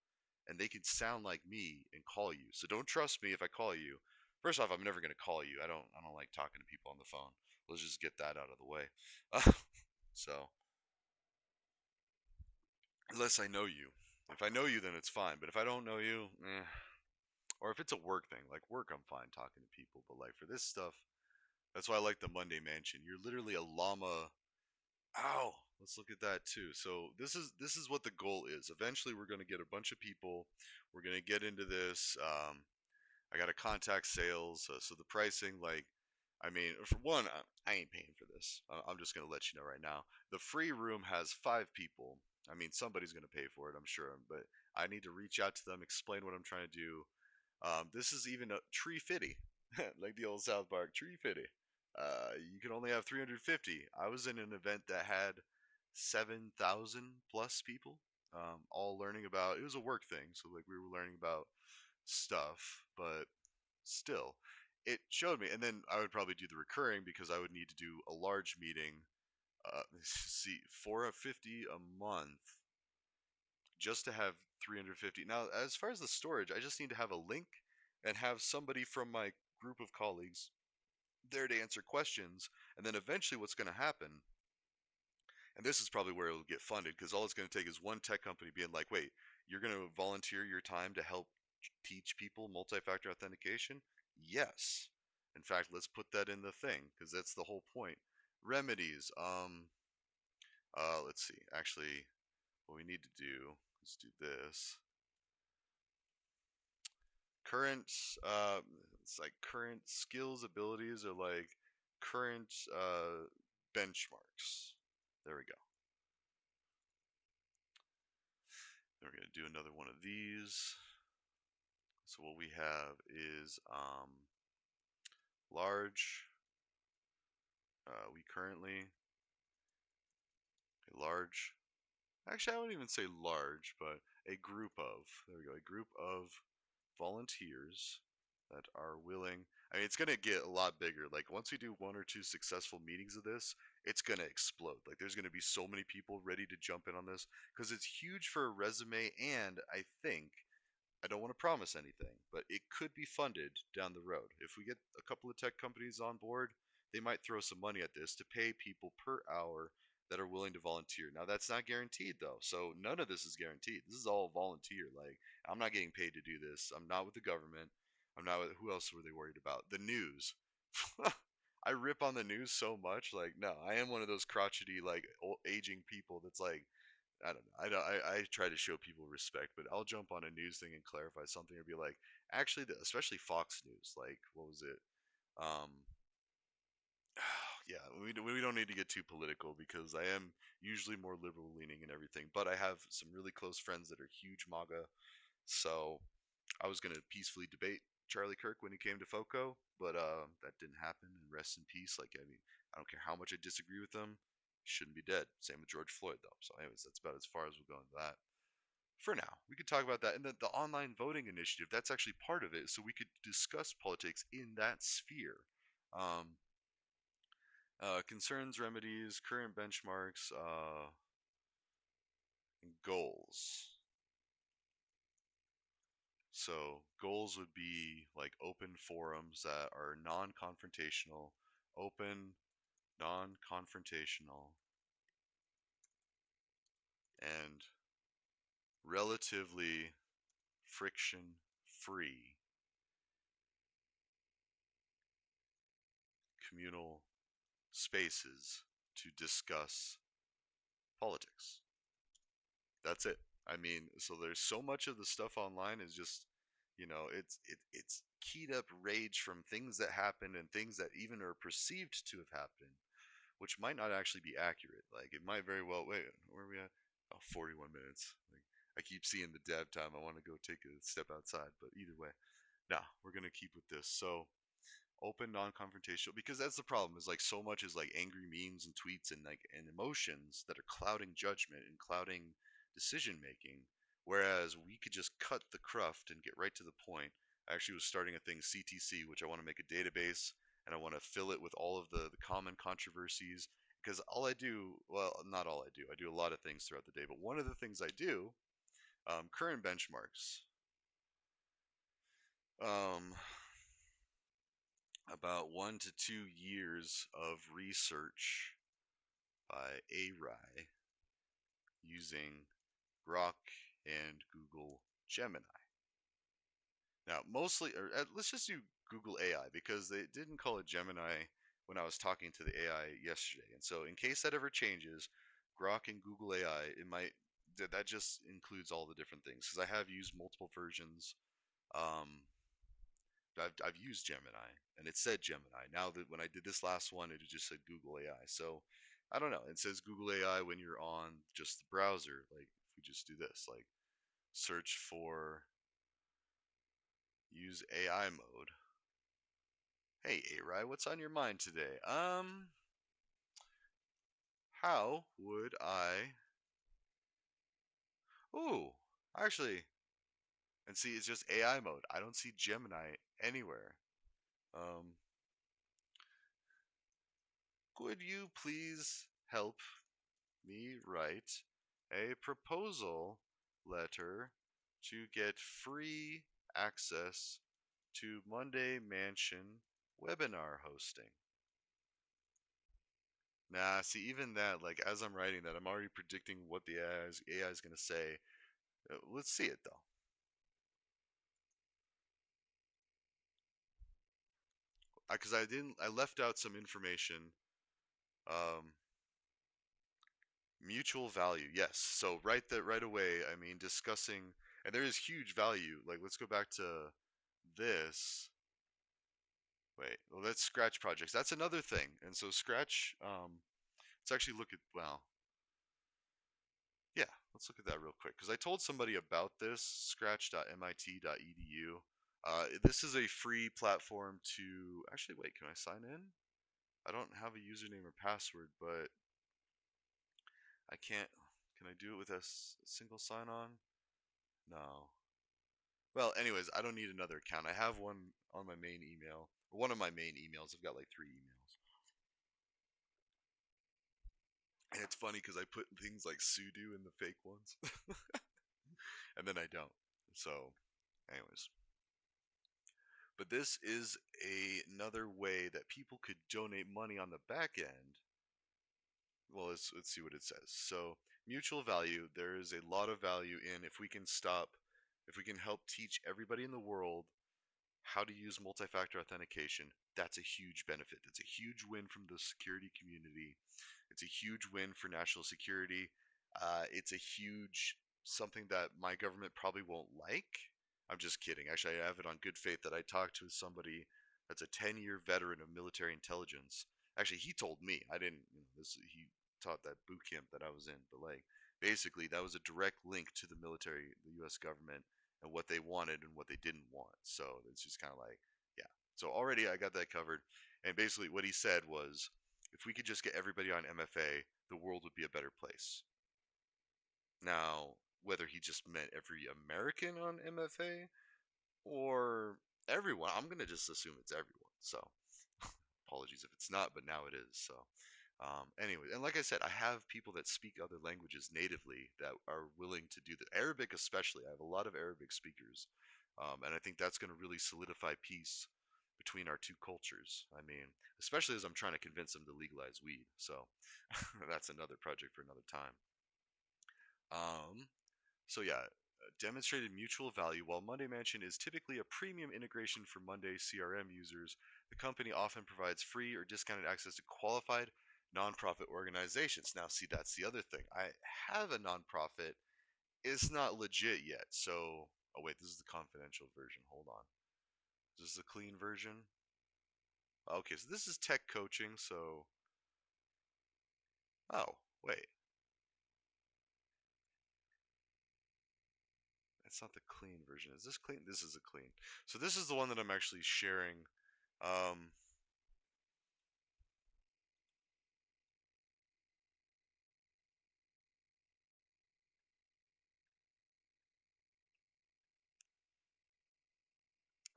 and they can sound like me and call you. So don't trust me if I call you. First off, I'm never gonna call you. I don't like talking to people on the phone. Let's just get that out of the way. So unless I know you, if I know you, then it's fine. But if I don't know you, or if it's a work thing, like work, I'm fine talking to people. But like for this stuff, that's why I like the Monday Mansion. You're literally a llama. Ow. Let's look at that too. So this is what the goal is. Eventually, we're gonna get a bunch of people. We're gonna get into this. I got to contact sales. So the pricing, like, I mean, for one, I ain't paying for this. I'm just gonna let you know right now. The free room has 5 people. I mean, somebody's gonna pay for it, I'm sure, but I need to reach out to them, explain what I'm trying to do. This is even a tree fitty, like the old South Park tree fitty. You can only have 350. I was in an event that had 7,000 plus people, all learning about. It was a work thing, so like we were learning about stuff, but still, it showed me. And then I would probably do the recurring because I would need to do a large meeting. See, 450 a month just to have 350. Now, as far as the storage, I just need to have a link and have somebody from my group of colleagues there to answer questions. And then eventually, what's going to happen, and this is probably where it'll get funded, because all it's going to take is one tech company being like, wait, you're going to volunteer your time to help teach people multi-factor authentication? Yes. In fact, let's put that in the thing, because that's the whole point. Remedies. Let's see. Actually, what we need to do, let's do this. Current, it's like current skills, abilities, or like current benchmarks. There we go. Then we're going to do another one of these. So what we have is large. We currently a large. Actually, I wouldn't even say large, but a group of. There we go. A group of volunteers that are willing. I mean, it's gonna get a lot bigger. Like once we do 1 or 2 successful meetings of this, it's gonna explode. Like there's gonna be so many people ready to jump in on this because it's huge for a resume, and I don't want to promise anything, but it could be funded down the road. If we get a couple of tech companies on board, they might throw some money at this to pay people per hour that are willing to volunteer. Now, that's not guaranteed, though, so none of this is guaranteed. This is all volunteer. Like, I'm not getting paid to do this. I'm not with the government. I'm not with, who else were they worried about? The news. I rip on the news so much. Like, no, I am one of those crotchety, like, old, aging people that's like, I don't know. I try to show people respect, but I'll jump on a news thing and clarify something or be like, actually, especially Fox News. Like, what was it? Um, yeah, we don't need to get too political because I am usually more liberal leaning and everything, but I have some really close friends that are huge MAGA. So I was gonna peacefully debate Charlie Kirk when he came to FOCO, but that didn't happen. And rest in peace. Like, I mean, I don't care how much I disagree with him. shouldn't be dead. Same with George Floyd, though. So, anyways, that's about as far as we'll go into that for now. We could talk about that. And then the online voting initiative, that's actually part of it. So we could discuss politics in that sphere. Um, Concerns, remedies, current benchmarks, and goals. So goals would be like open forums that are non-confrontational, open, non-confrontational, and relatively friction-free communal spaces to discuss politics. That's it. I mean, so there's so much of the stuff online is just, it's keyed up rage from things that happen and things that even are perceived to have happened, which might not actually be accurate. Like it might very well. Wait, where are we at? Oh, 41 minutes. Like I keep seeing the dev time. I want to go take a step outside, but either way, nah, we're gonna keep with this. So open, non-confrontational, because that's the problem. Is like so much is like angry memes and tweets and like and emotions that are clouding judgment and clouding decision making, whereas we could just cut the cruft and get right to the point. I actually was starting a thing, CTC, which I want to make a database and I want to fill it with all of the common controversies, because all I do, well, not all I do a lot of things throughout the day, but one of the things I do, current benchmarks, um, about 1 to 2 years of research by A-Rye using Grok and Google Gemini. Now, mostly, or let's just do Google AI because they didn't call it Gemini when I was talking to the AI yesterday. And so, in case that ever changes, Grok and Google AI, it might that just includes all the different things because I have used multiple versions. Um, I've used Gemini and it said Gemini. Now that when I did this last one, it just said Google AI. So I don't know. It says Google AI when you're on just the browser. Like if we just do this, like search for use AI mode. Hey A-Rye, what's on your mind today? How would I? Ooh, actually, and see, it's just AI mode. I don't see Gemini anywhere. Um, could you please help me write a proposal letter to get free access to Monday Mansion webinar hosting? Nah, see, even that, like, as I'm writing that, I'm already predicting what the AI is going to say. Let's see it, though. Because I left out some information. Um, Mutual value, yes. So right away, I mean, discussing, and there is huge value. Like, let's go back to this. Wait, well, that's Scratch projects. That's another thing. And so Scratch, let's actually look at, well, yeah, let's look at that real quick. Because I told somebody about this, scratch.mit.edu. This is a free platform to, actually, wait, can I sign in? I don't have a username or password, but I can't, can I do it with a single sign on? No. Well, anyways, I don't need another account. I have one on my main email. One of my main emails. I've got like 3 emails. And it's funny because I put things like sudo in the fake ones. And then I don't. So, anyways. But this is another way that people could donate money on the back end. Well, let's see what it says. So, mutual value, there is a lot of value in if we can stop, if we can help teach everybody in the world how to use multi-factor authentication. That's a huge benefit. It's a huge win from the security community. It's a huge win for national security. It's a huge something that my government probably won't like. I'm just kidding. Actually, I have it on good faith that I talked to somebody that's a 10-year veteran of military intelligence. Actually, he told me. I didn't. He taught that boot camp that I was in, but like basically that was a direct link to the military, the U.S. government, and what they wanted and what they didn't want. So it's just kind of like, yeah. So already I got that covered. And basically what he said was, if we could just get everybody on MFA, the world would be a better place. Now, whether he just meant every American on MFA or everyone, I'm gonna just assume it's everyone. So, apologies if it's not, but now it is. So, anyway, and like I said, I have people that speak other languages natively that are willing to do the Arabic, especially. I have a lot of Arabic speakers, and I think that's going to really solidify peace between our two cultures. I mean, especially as I'm trying to convince them to legalize weed. So that's another project for another time. Um, so yeah, demonstrated mutual value. While Monday Mansion is typically a premium integration for Monday CRM users, the company often provides free or discounted access to qualified nonprofit organizations. Now, see, that's the other thing. I have a nonprofit. It's not legit yet. So, oh wait, this is the confidential version. Hold on. Is this the clean version? Okay, so this is tech coaching. So, oh wait, that's not the clean version. Is this clean? This is a clean. So this is the one that I'm actually sharing. Um,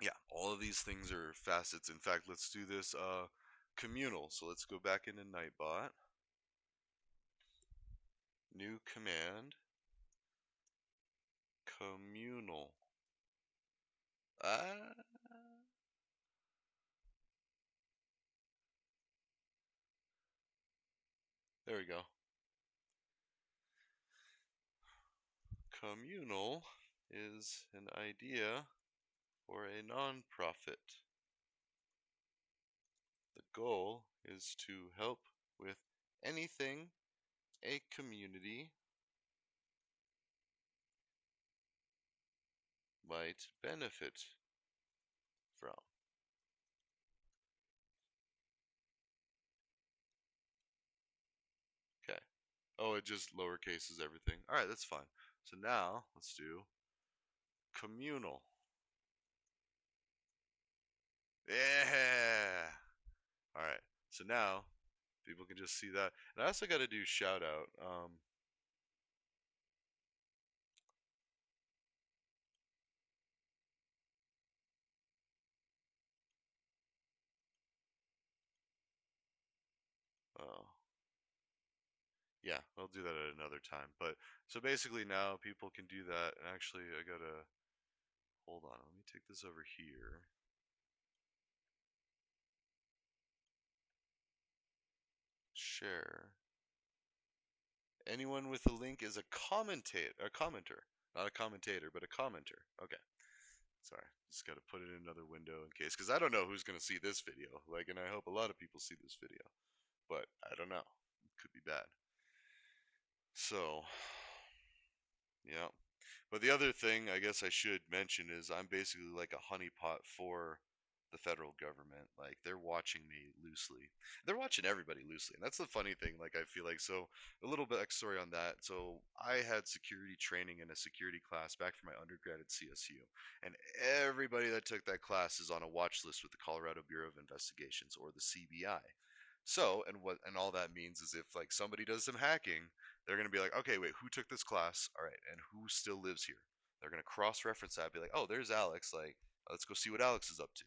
yeah, all of these things are facets. In fact, let's do this communal. So let's go back into Nightbot. New command. Communal. Ah, there we go. Communal is an idea for a non-profit. The goal is to help with anything a community might benefit from. Okay. Oh, it just lowercases everything. All right, that's fine. So now let's do communal. Yeah. All right. So now people can just see that. And I also got to do shout out. Oh, yeah, I'll do that at another time. But so basically now people can do that. And actually, I gotta hold on. Let me take this over here. Share. Anyone with a link is a commenter, not a commentator, but a commenter. Okay. Sorry, just got to put it in another window in case, because I don't know who's going to see this video. Like, and I hope a lot of people see this video, but I don't know. It could be bad. So, yeah. But the other thing I guess I should mention is I'm basically like a honeypot for the federal government. Like they're watching me loosely. They're watching everybody loosely. And that's the funny thing, like I feel like so a little bit backstory on that. So I had security training in a security class back from my undergrad at CSU. And everybody that took that class is on a watch list with the Colorado Bureau of Investigations or the CBI. So, and all that means is if like somebody does some hacking, they're going to be like, okay, wait, who took this class? All right, and who still lives here? They're going to cross-reference that, be like, oh, there's Alex. Like, let's go see what Alex is up to.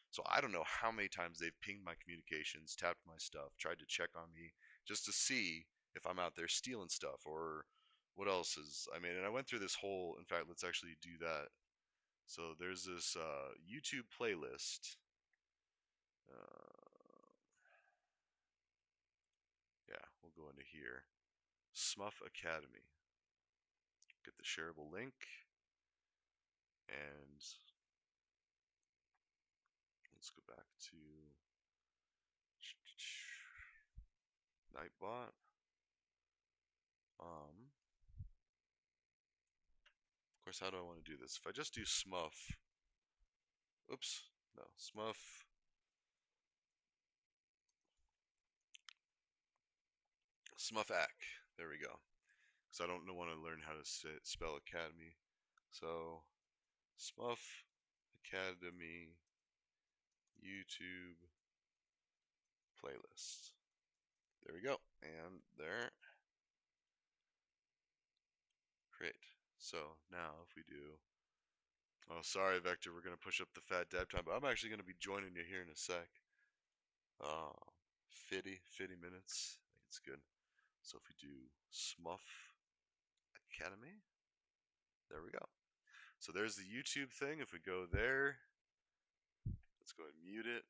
So I don't know how many times they've pinged my communications, tapped my stuff, tried to check on me just to see if I'm out there stealing stuff or what else is. I mean, and I went through this whole. In fact, let's actually do that. So there's this YouTube playlist. Uh, yeah, we'll go into here. Smuff Academy. Get the shareable link. And let's go back to Nightbot. Of course, how do I want to do this? If I just do Smuff, oops, no, Smuff, Smuffac. There we go. Because I don't want to learn how to spell Academy. So, Smuff Academy YouTube playlist. There we go. And there. Great. So now if we do. Oh, sorry, Vector. We're going to push up the fat dab time, but I'm actually going to be joining you here in a sec. 50 minutes. I think it's good. So if we do Smuff Academy, there we go. So there's the YouTube thing. If we go there, let's go ahead and mute it.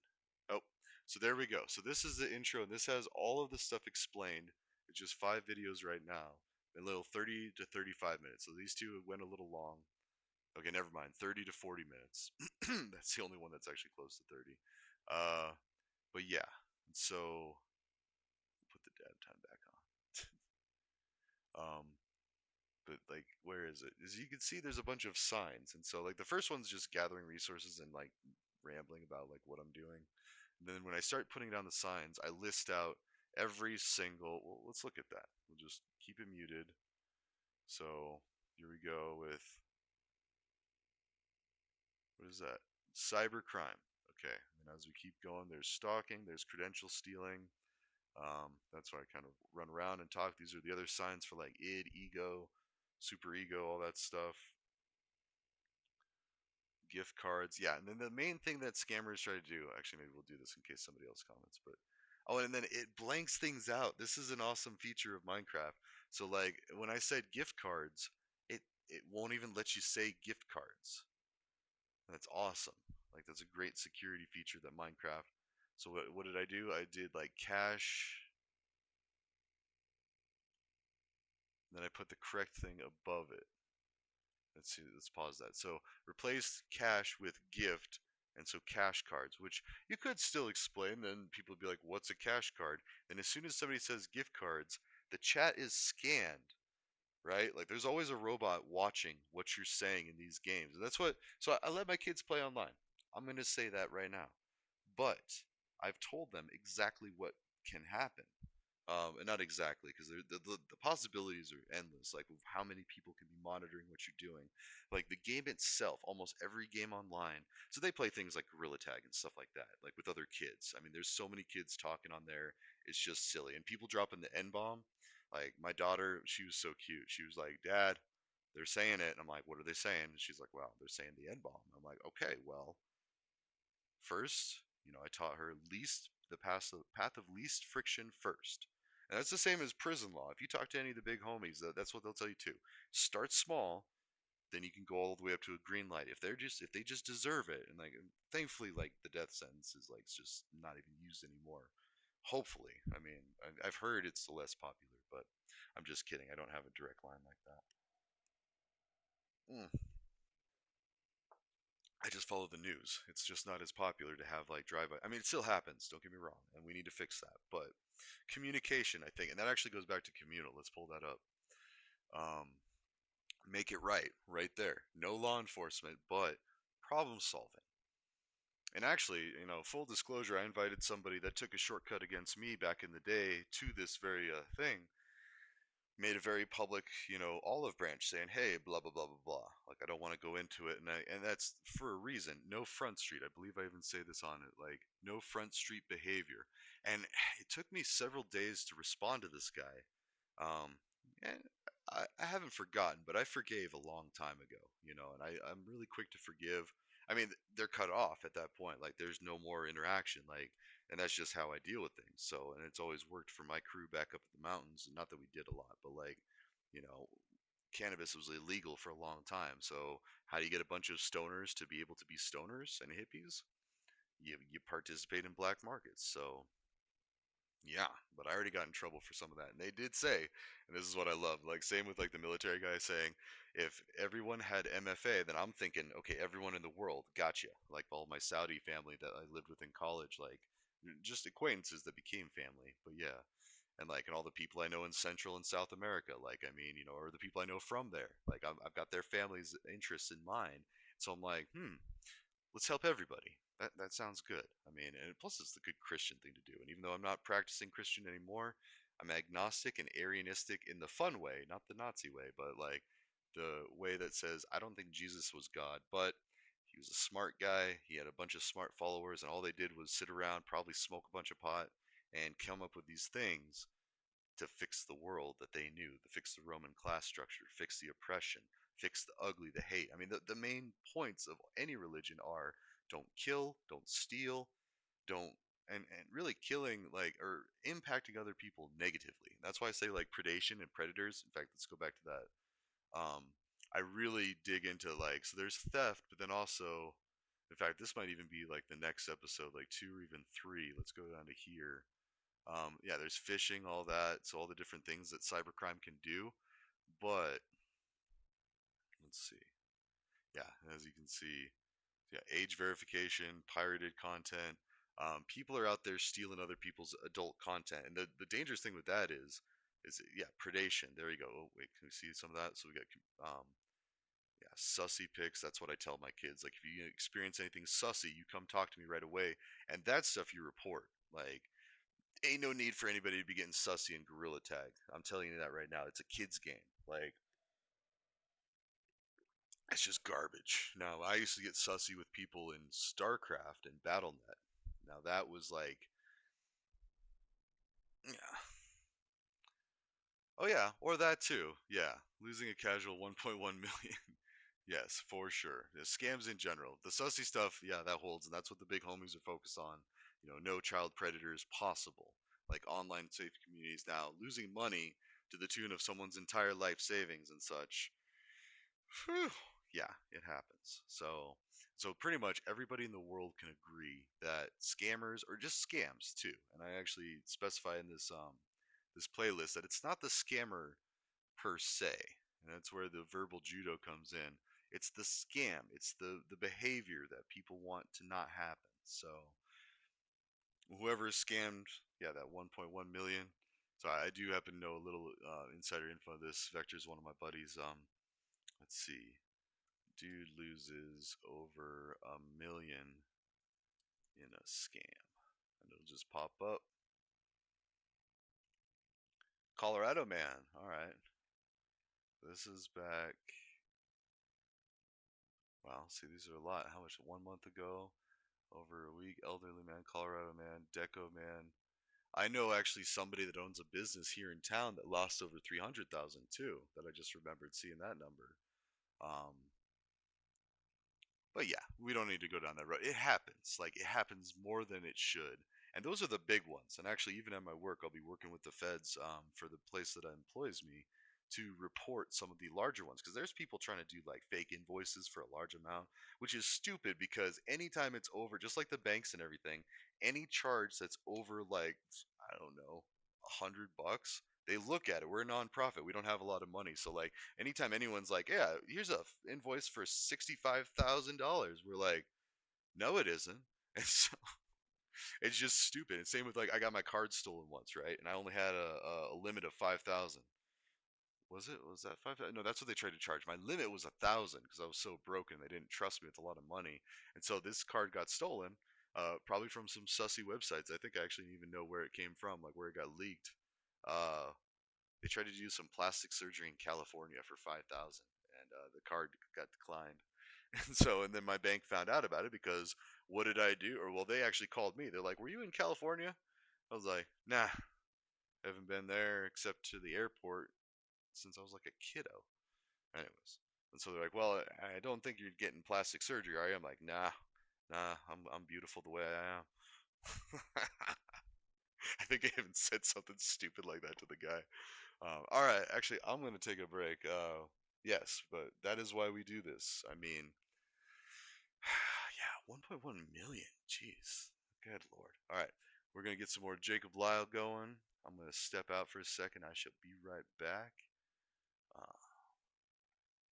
Oh, so there we go. So this is the intro, and this has all of the stuff explained. It's just 5 videos right now, a little 30 to 35 minutes. So these two went a little long. Okay, never mind. 30 to 40 minutes. That's the only one that's actually close to 30. But yeah. So put the dab time back on. But like, where is it? As you can see, there's a bunch of signs, and so like the first one's just gathering resources and like rambling about like what I'm doing. And then when I start putting down the signs, I list out every single. Well, let's look at that. We'll just keep it muted. So here we go with what is that? Cybercrime. Okay, and as we keep going, there's stalking, there's credential stealing. That's why I kind of run around and talk. These are the other signs for like id, ego, super ego, all that stuff. Gift cards, yeah. And then the main thing that scammers try to do, actually, maybe we'll do this in case somebody else comments, but oh, and then it blanks things out. This is an awesome feature of Minecraft. So like when I said gift cards, it won't even let you say gift cards. That's awesome. Like that's a great security feature that Minecraft. So what did I do? I did like cash, then I put the correct thing above it. Let's see, let's pause that. So replace cash with gift, and so cash cards, which you could still explain. Then people would be like, what's a cash card? And as soon as somebody says gift cards, the chat is scanned, right? Like there's always a robot watching what you're saying in these games. And that's what, so I let my kids play online. I'm going to say that right now. But I've told them exactly what can happen. And not exactly, because the possibilities are endless. Like how many people can be monitoring what you're doing. Like the game itself, almost every game online. So they play things like Gorilla Tag and stuff like that, like with other kids. I mean, there's so many kids talking on there. It's just silly. And people dropping the N bomb. Like my daughter, she was so cute. She was like, "Dad, they're saying it." And I'm like, "What are they saying?" And she's like, "Well, they're saying the N bomb." I'm like, "Okay, well, first, I taught her the path of least friction first. And that's the same as prison law. If you talk to any of the big homies, that's what they'll tell you too. Start small, then you can go all the way up to a green light. If they just deserve it, and like thankfully like the death sentence is like just not even used anymore. Hopefully, I mean I've heard it's less popular, but I'm just kidding. I don't have a direct line like that. Mm. I just follow the news. It's just not as popular to have like drive-by. I mean, it still happens. Don't get me wrong, and we need to fix that. But communication, I think, and that actually goes back to communal. Let's pull that up. Um, make it right there. No law enforcement, but problem solving. And actually, full disclosure, I invited somebody that took a shortcut against me back in the day to this very thing, made a very public, olive branch saying, "Hey, blah blah blah blah blah." Like I don't want to go into it, and that's for a reason. No front street. I believe I even say this on it. Like no front street behavior. And it took me several days to respond to this guy. And I haven't forgotten, but I forgave a long time ago. And I'm really quick to forgive. I mean, they're cut off at that point. Like there's no more interaction. Like and that's just how I deal with things. So, and it's always worked for my crew back up at the mountains. Not that we did a lot, but like, you know, cannabis was illegal for a long time. So, how do you get a bunch of stoners to be able to be stoners and hippies? You participate in black markets. So, yeah, but I already got in trouble for some of that. And they did say, and this is what I love, like same with like the military guy saying, if everyone had MFA, then I'm thinking, okay, everyone in the world, gotcha. Like all my Saudi family that I lived with in college, like just acquaintances that became family. But yeah, and all the people I know in Central and South America, like I mean, or the people I know from there, like I've got their families' interests in mind. So I'm like, let's help everybody. That sounds good. I mean, and plus it's the good Christian thing to do. And even though I'm not practicing Christian anymore, I'm agnostic and Arianistic in the fun way, not the Nazi way, but like the way that says I don't think Jesus was God, but he was a smart guy. He had a bunch of smart followers, and all they did was sit around, probably smoke a bunch of pot, and come up with these things to fix the world that they knew, to fix the Roman class structure, fix the oppression, fix the ugly, the hate. I mean, the main points of any religion are don't kill, don't steal, don't and really killing like or impacting other people negatively. That's why I say like predation and predators. In fact, let's go back to that. Um, I really dig into like so there's theft, but then also, in fact, this might even be like the next episode, like 2 or even 3. Let's go down to here. Yeah, there's phishing, all that, so all the different things that cybercrime can do. But let's see. Yeah, as you can see, yeah, age verification, pirated content. People are out there stealing other people's adult content, and the dangerous thing with that is yeah, predation. There you go. Oh, wait, can we see some of that? So we got yeah, sussy pics. That's what I tell my kids. Like, if you experience anything sussy, you come talk to me right away, and that's stuff you report. Like, ain't no need for anybody to be getting sussy in Gorilla Tag. I'm telling you that right now. It's a kid's game. Like, it's just garbage. Now, I used to get sussy with people in StarCraft and BattleNet. Now, that was like, yeah. Oh, yeah, or that too. Yeah, losing a casual 1.1 million. Yes, for sure. The scams in general. The sussy stuff, yeah, that holds, and that's what the big homies are focused on. You know, no child predators possible. Like online safe communities now, losing money to the tune of someone's entire life savings and such. Whew, yeah, it happens. So pretty much everybody in the world can agree that scammers or just scams too. And I actually specify in this playlist that it's not the scammer per se. And that's where the verbal judo comes in. It's the scam. It's the behavior that people want to not happen. So whoever is scammed, yeah, that 1.1 million. So I do happen to know a little insider info of this. Vector is one of my buddies. Let's see. Dude loses over a million in a scam. And it'll just pop up. Colorado man. Alright. This is back. Wow, see, these are a lot. How much? 1 month ago? Over a week. Elderly man, Colorado man, Deco man. I know actually somebody that owns a business here in town that lost over 300,000 too. That I just remembered seeing that number. Um, But yeah, we don't need to go down that road. It happens. Like, it happens more than it should. And those are the big ones. And actually, even at my work, I'll be working with the feds for the place that employs me to report some of the larger ones. Because there's people trying to do like fake invoices for a large amount, which is stupid because anytime it's over, just like the banks and everything, any charge that's over like, I don't know, $100, they look at it. We're a nonprofit. We don't have a lot of money. So like, anytime anyone's like, yeah, here's a invoice for $65,000, we're like, no, it isn't. And so it's just stupid. And same with like, I got my card stolen once, right? And I only had a limit of 5,000. Was it? Was that 5,000? No, that's what they tried to charge. My limit was 1,000 because I was so broken. They didn't trust me with a lot of money. And so this card got stolen, probably from some sussy websites. I think I actually even know where it came from, like where it got leaked. Uh, they tried to do some plastic surgery in California for 5,000, and the card got declined. And then my bank found out about it because what did I do? Or well, they actually called me. They're like, "Were you in California?" I was like, "Nah, haven't been there except to the airport since I was like a kiddo." Anyways, and so they're like, "Well, I don't think you're getting plastic surgery, are you?" I'm like, "Nah, nah, I'm beautiful the way I am." I think I even said something stupid like that to the guy. All right, actually, I'm going to take a break. Yes, but that is why we do this. I mean, yeah, 1.1 million. Jeez. Good lord. All right, we're going to get some more Jacob Lyle going. I'm going to step out for a second. I shall be right back. Uh,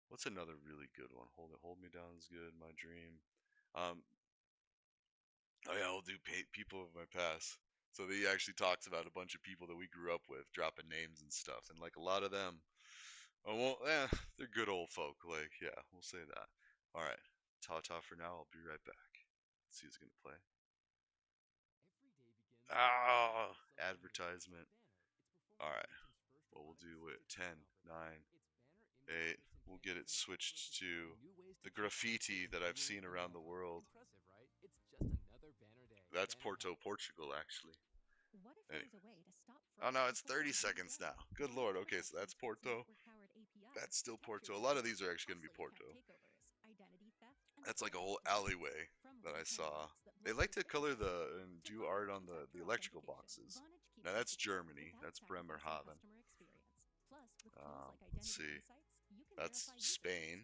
what's another really good one? Hold Me Down is good. My Dream. Um, oh yeah, we'll do people of my past. So he actually talks about a bunch of people that we grew up with, dropping names and stuff, and like a lot of them, oh well, they're good old folk. Like, yeah, we'll say that. All right, ta-ta for now. I'll be right back. Let's see who's gonna play. Ah, advertisement. All right. Well, we'll do it. 10, 9, 8. We'll get it switched to the graffiti that I've seen around the world. That's Porto, Portugal, actually. Oh no, it's 30 seconds now. Good lord. Okay, so that's Porto. That's still Porto. A lot of these are actually going to be Porto. That's like a whole alleyway that I saw. They like to color and do art on the electrical boxes. Now that's Germany. That's Bremerhaven. Let's see. That's Spain.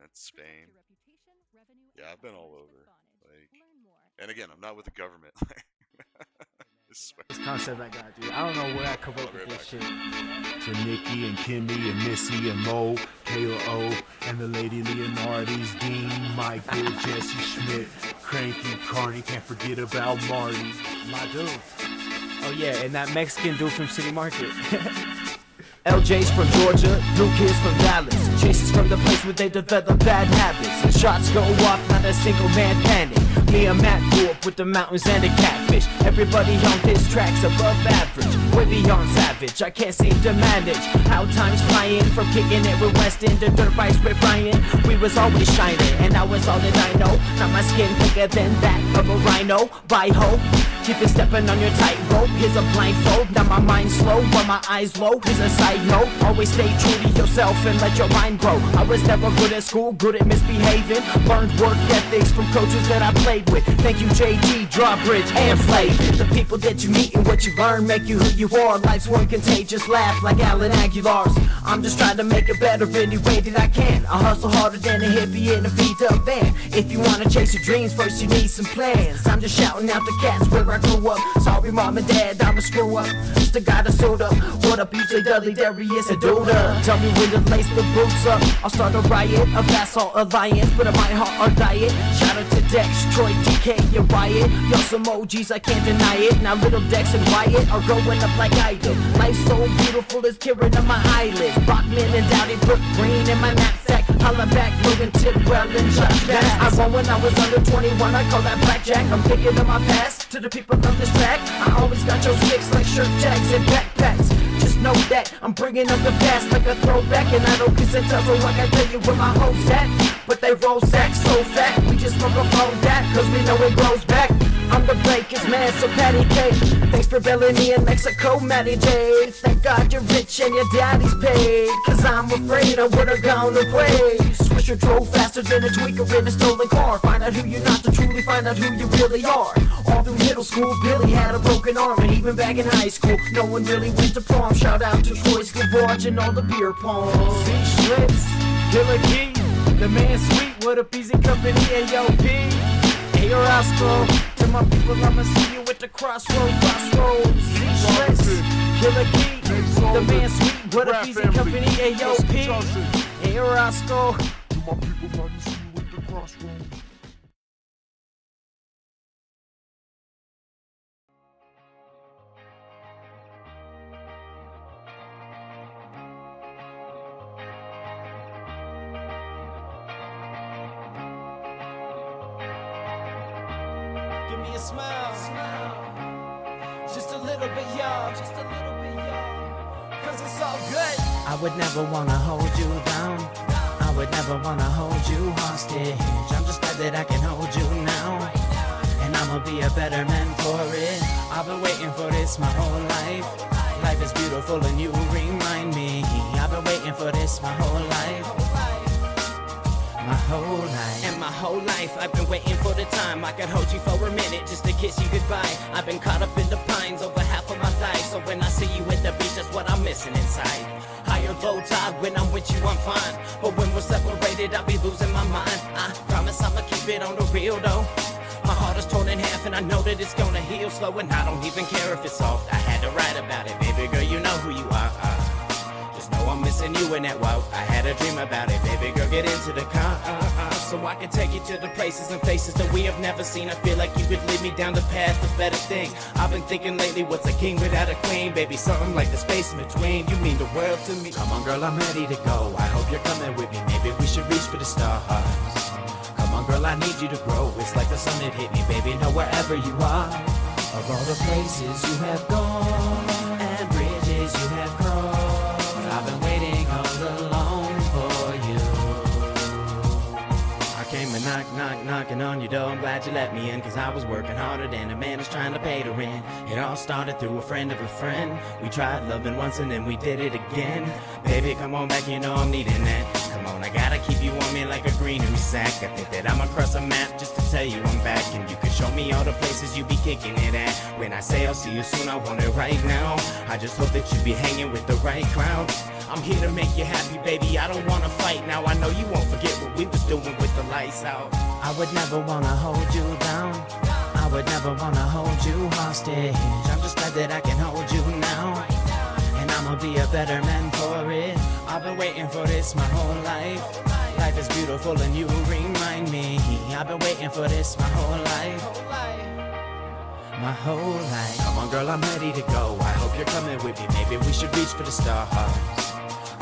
That's Spain. Yeah, I've been all over. Like, and again, I'm not with the government. This concept I got, dude. I don't know where I come up with this shit. To Nikki and Kimmy and Missy and Mo, Kayla O, and the lady Leonardi's, Dean, Michael, Jesse Schmidt, Cranky, Carney, can't forget about Marty. My dude. Oh yeah, and that Mexican dude from City Market. LJ's from Georgia, new kids from Dallas. Chases from the place where they develop bad habits. And shots go off, not a single man panic. Me and Matt grew up with the mountains and the catfish. Everybody on his tracks above average. Way beyond savage, I can't seem to manage how time's flying. From kicking it with Weston to dirt bikes with Brian. We was always shining, and now it's all that I know. Now my skin thicker than that of a rhino. By hope, keep it stepping on your tightrope. Here's a blindfold, now my mind's slow, while my eyes low. Here's a side note, always stay true to yourself and let your mind grow. I was never good at school, good at misbehaving. Learned work ethics from coaches that I played with. Thank you JT, Drawbridge, and Flavin. The people that you meet and what you learn make you who you are. Life's one contagious laugh like Alan Aguilar's. I'm just trying to make it better any way that I can. I hustle harder than a hippie in a beat-up van. If you wanna chase your dreams, first you need some plans. I'm just shouting out the cats where I grew up. Sorry mom and dad, I'm a screw up. Just a guy that suit up. What up BJ Dudley, Darius and Duda? Tell me when to lace the boots up. I'll start a riot, a vassal alliance, but in my heart or diet. Shout out to Dex, Troy, DK, and Wyatt. Y'all some OGs, I can't deny it. Now little Dex and Wyatt are growing up like I do. Life's so beautiful, it's tearing on my eyelids. Rockman and Dowdy put green in my knapsack. Holla back, Logan, Tidwell, and Josh Bass. I won when I was under 21, I call that blackjack. I'm thinking of my past to the people on this track. I always got your six like shirt tags and backpacks. Just know that I'm bringing up the past like a throwback. And I don't kiss and tell, so I can tell you where my hoes at. But they roll sacks so fat, we just smoke up all that, cause we know it grows back. I'm the Breakers man, so Patty K. Thanks for bailing me in Mexico, Matty J. Thank God you're rich and your daddy's paid, cause I'm afraid I would've gone away. Swisher drove faster than a tweaker in a stolen car. Find out who you're not to truly find out who you really are. All through middle school, Billy had a broken arm. And even back in high school, no one really went to prom. Shout out to Troy Scavorge and all the beer pongs. C-Schlitz, Killer Key, the man sweet, what up easy company, AOP. Hey Roscoe, to my people I'ma see you at the crossroads. C-Schlitz, Killer Key, the man sweet, what up easy company, AOP. Hey Roscoe, To my people, I'ma see you at the crossroads. give me a smile. Just a little bit, y'all. Cause it's all good. I would never wanna hold you down. I would never wanna hold you hostage. I'm just glad that I can hold you now. And I'ma be a better man for it. I've been waiting for this my whole life. Life is beautiful and you remind me. I've been waiting for this my whole life. My whole life. And my whole life I've been waiting for the time I could hold you for a minute just to kiss you goodbye. I've been caught up in the pines over half of my life. So when I see you at the beach, that's what I'm missing inside. High or low tide, when I'm with you I'm fine. But when we're separated I'll be losing my mind. I promise I'ma keep it on the real though. My heart is torn in half and I know that it's gonna heal slow. And I don't even care if it's soft, I had to write about it. Baby girl, you know who you are. Just know I'm missing you in that wow. I had a dream about it, baby girl, get into the car. So I can take you to the places and faces that we have never seen. I feel like you could lead me down the path of better things. I've been thinking lately, what's a king without a queen? Baby, something like the space in between. You mean the world to me. Come on girl, I'm ready to go. I hope you're coming with me, maybe we should reach for the stars. Come on girl, I need you to grow. It's like the sun that hit me, baby, know wherever you are. Of all the places you have gone and bridges you have crossed, I've been waiting all alone for you. I came and knock, knock, knock. knocking on your door, I'm glad you let me in, cause I was working harder than a man is trying to pay the rent. It all started through a friend of a friend. We tried loving once and then we did it again. Baby, come on back, you know I'm needing that. Come on, I gotta keep you on me like a greenery sack. I think that I'm across a map just to tell you I'm back, and you can show me all the places you be kicking it at. When I say I'll see you soon, I want it right now. I just hope that you be hanging with the right crowd. I'm here to make you happy, baby, I don't wanna fight now. I know you won't forget what we was doing with the lights out. I would never wanna hold you down. I would never wanna hold you hostage. I'm just glad that I can hold you now, and I'ma be a better man for it. I've been waiting for this my whole life. Life is beautiful and you remind me. I've been waiting for this my whole life. My whole life. Come on girl, I'm ready to go. I hope you're coming with me. Maybe we should reach for the stars.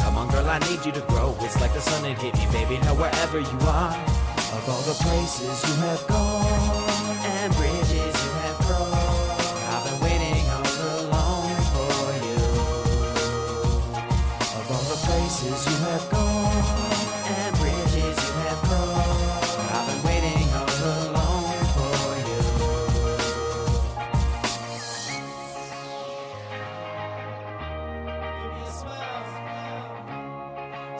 Come on girl, I need you to grow. It's like the sun that hit me, baby. Now wherever you are, of all the places you have gone and bridges you have crossed, I've been waiting all along for you. Of all the places you have gone and bridges you have crossed, I've been waiting all along for you. Give me a smile,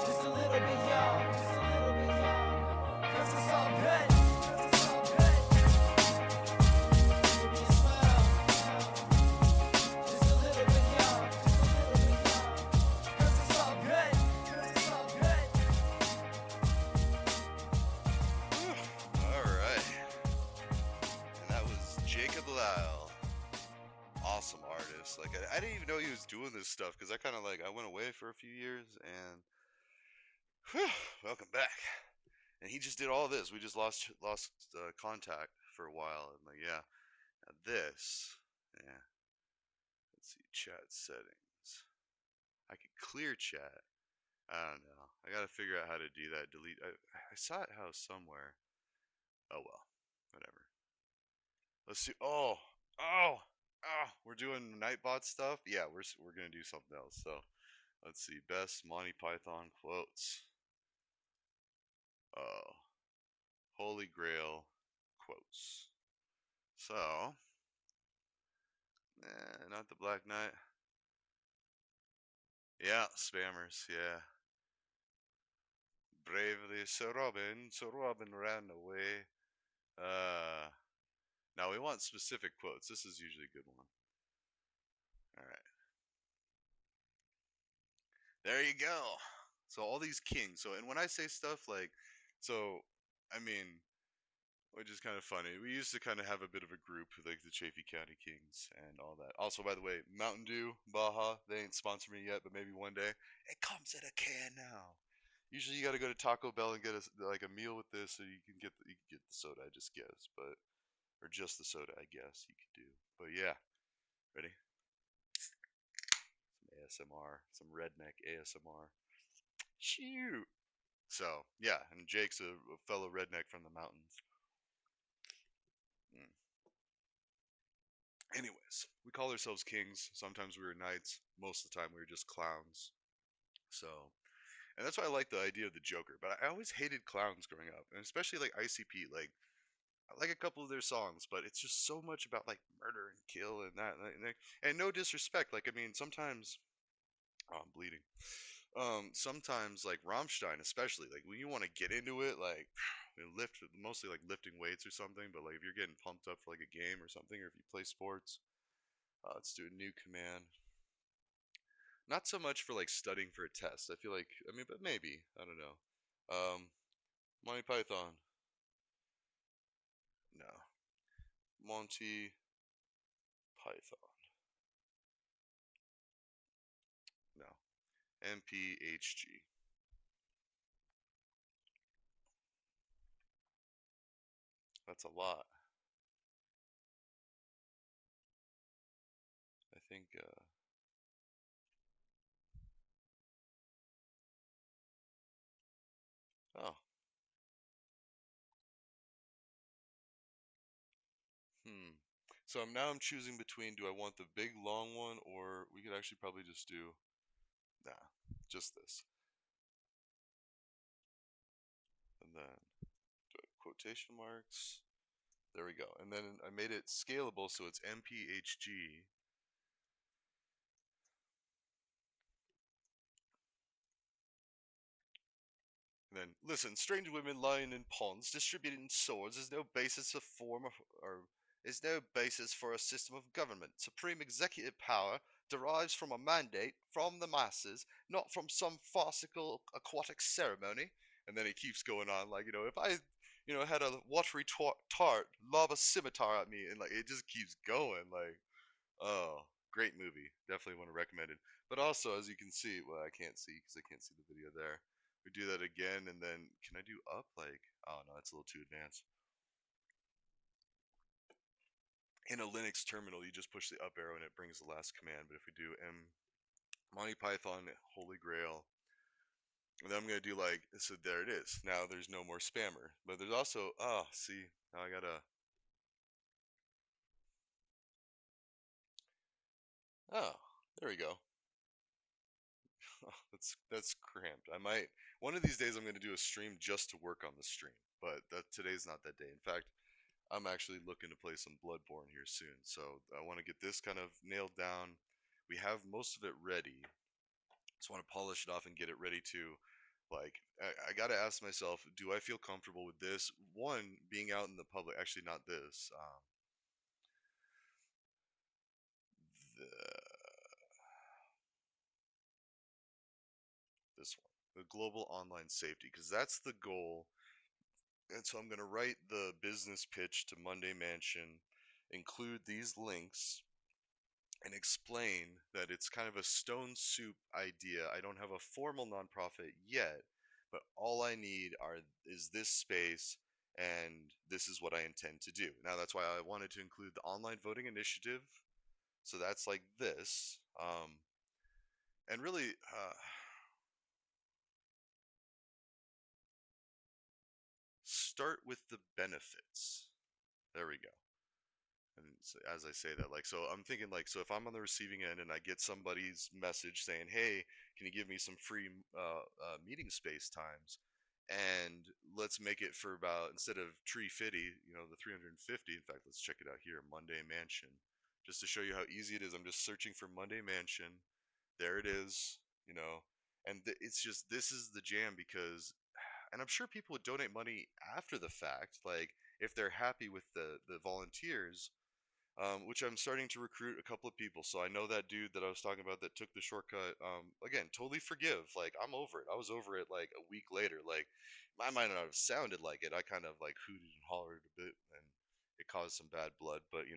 just a little bit, y'all, just a little bit, y'all, 'cause it's all good, 'cause it's all good. Give me a smile, just a little bit, y'all, just a little bit, y'all, 'cause it's all good, 'cause it's all good. All right, and that was Jacob Lyle. Awesome artist. Like I didn't even know he was doing this stuff because I kind of I went away for a few years and welcome back. And he just did all this. We just lost contact for a while, and yeah. Now this, yeah. Let's see, chat settings. I could clear chat. I don't know. I gotta figure out how to do that. Delete. I saw it how somewhere. Oh well, whatever. Let's see. Oh. We're doing Nightbot stuff. Yeah, we're gonna do something else. So let's see. Best Monty Python quotes. Oh, Holy Grail quotes. So, not the Black Knight. Yeah, spammers. Yeah. Bravely, Sir Robin ran away. Now we want specific quotes. This is usually a good one. All right. There you go. So all these kings. So, and when I say stuff I mean, which is kind of funny. We used to kind of have a bit of a group, like the Chaffee County Kings and all that. Also, by the way, Mountain Dew, Baja, they ain't sponsored me yet, but maybe one day. It comes in a can now. Usually you got to go to Taco Bell and get a meal with this, so you can get the soda, I just guess, or just the soda, I guess you could do. But yeah, ready? Some ASMR, some redneck ASMR. Shoot. So yeah, and Jake's a fellow redneck from the mountains. Anyways, we call ourselves kings. Sometimes we were knights. Most of the time we were just clowns. So, and that's why I like the idea of the Joker. But I always hated clowns growing up, and especially ICP. I like a couple of their songs, but it's just so much about murder and kill and that. And no disrespect. I mean, sometimes I'm bleeding. Sometimes Rammstein, especially when you want to get into it, lift mostly lifting weights or something. But if you're getting pumped up for a game or something, or if you play sports, let's do a new command. Not so much for studying for a test. I feel but maybe I don't know. Monty Python. No. Monty Python. No. MPHG. That's a lot. I think, oh. So now I'm choosing between, do I want the big long one, or we could actually probably just do, just this. And then do a quotation marks. There we go. And then I made it scalable so it's MPHG. And then, listen, strange women lying in ponds, distributing swords is no basis of form or is no basis for a system of government. Supreme executive power derives from a mandate from the masses, not from some farcical aquatic ceremony. And then he keeps going on, like, if I, had a watery tart lob a scimitar at me, and like it just keeps going, like, oh, great movie. Definitely want to recommend it. But also, as you can see, well, I can't see because I can't see the video there. We do that again, and then can I do up? Like, oh no, that's a little too advanced. In a Linux terminal, you just push the up arrow and it brings the last command. But if we do Monty Python Holy Grail, and then I'm gonna do like so. There it is. Now there's no more spammer. But there's also see, now I gotta there we go. That's cramped. I might one of these days I'm gonna do a stream just to work on the stream, but today's not that day. In fact, I'm actually looking to play some Bloodborne here soon, so I want to get this kind of nailed down. We have most of it ready. Just want to polish it off and get it ready to, like, I gotta ask myself, do I feel comfortable with this? One, being out in the public. Actually, not this. The this one, the global online safety, because that's the goal. And so I'm gonna write the business pitch to Monday Mansion, include these links, and explain that it's kind of a stone soup idea. I don't have a formal nonprofit yet, but all I need is this space, and this is what I intend to do. Now that's why I wanted to include the online voting initiative. So that's like this, and really, start with the benefits. There we go. And so, as I say that, like, so I'm thinking, like, so if I'm on the receiving end and I get somebody's message saying, hey, can you give me some free meeting space times? And let's make it for about, instead of tree fitty, the 350. In fact, let's check it out here, Monday Mansion. Just to show you how easy it is, I'm just searching for Monday Mansion. There it is, and it's just, this is the jam because, and I'm sure people would donate money after the fact, like, if they're happy with the volunteers, which I'm starting to recruit a couple of people. So I know that dude that I was talking about that took the shortcut. Again, totally forgive. Like, I'm over it. I was over it like a week later. Like, I might not have sounded like it. I kind of like hooted and hollered a bit, and it caused some bad blood. But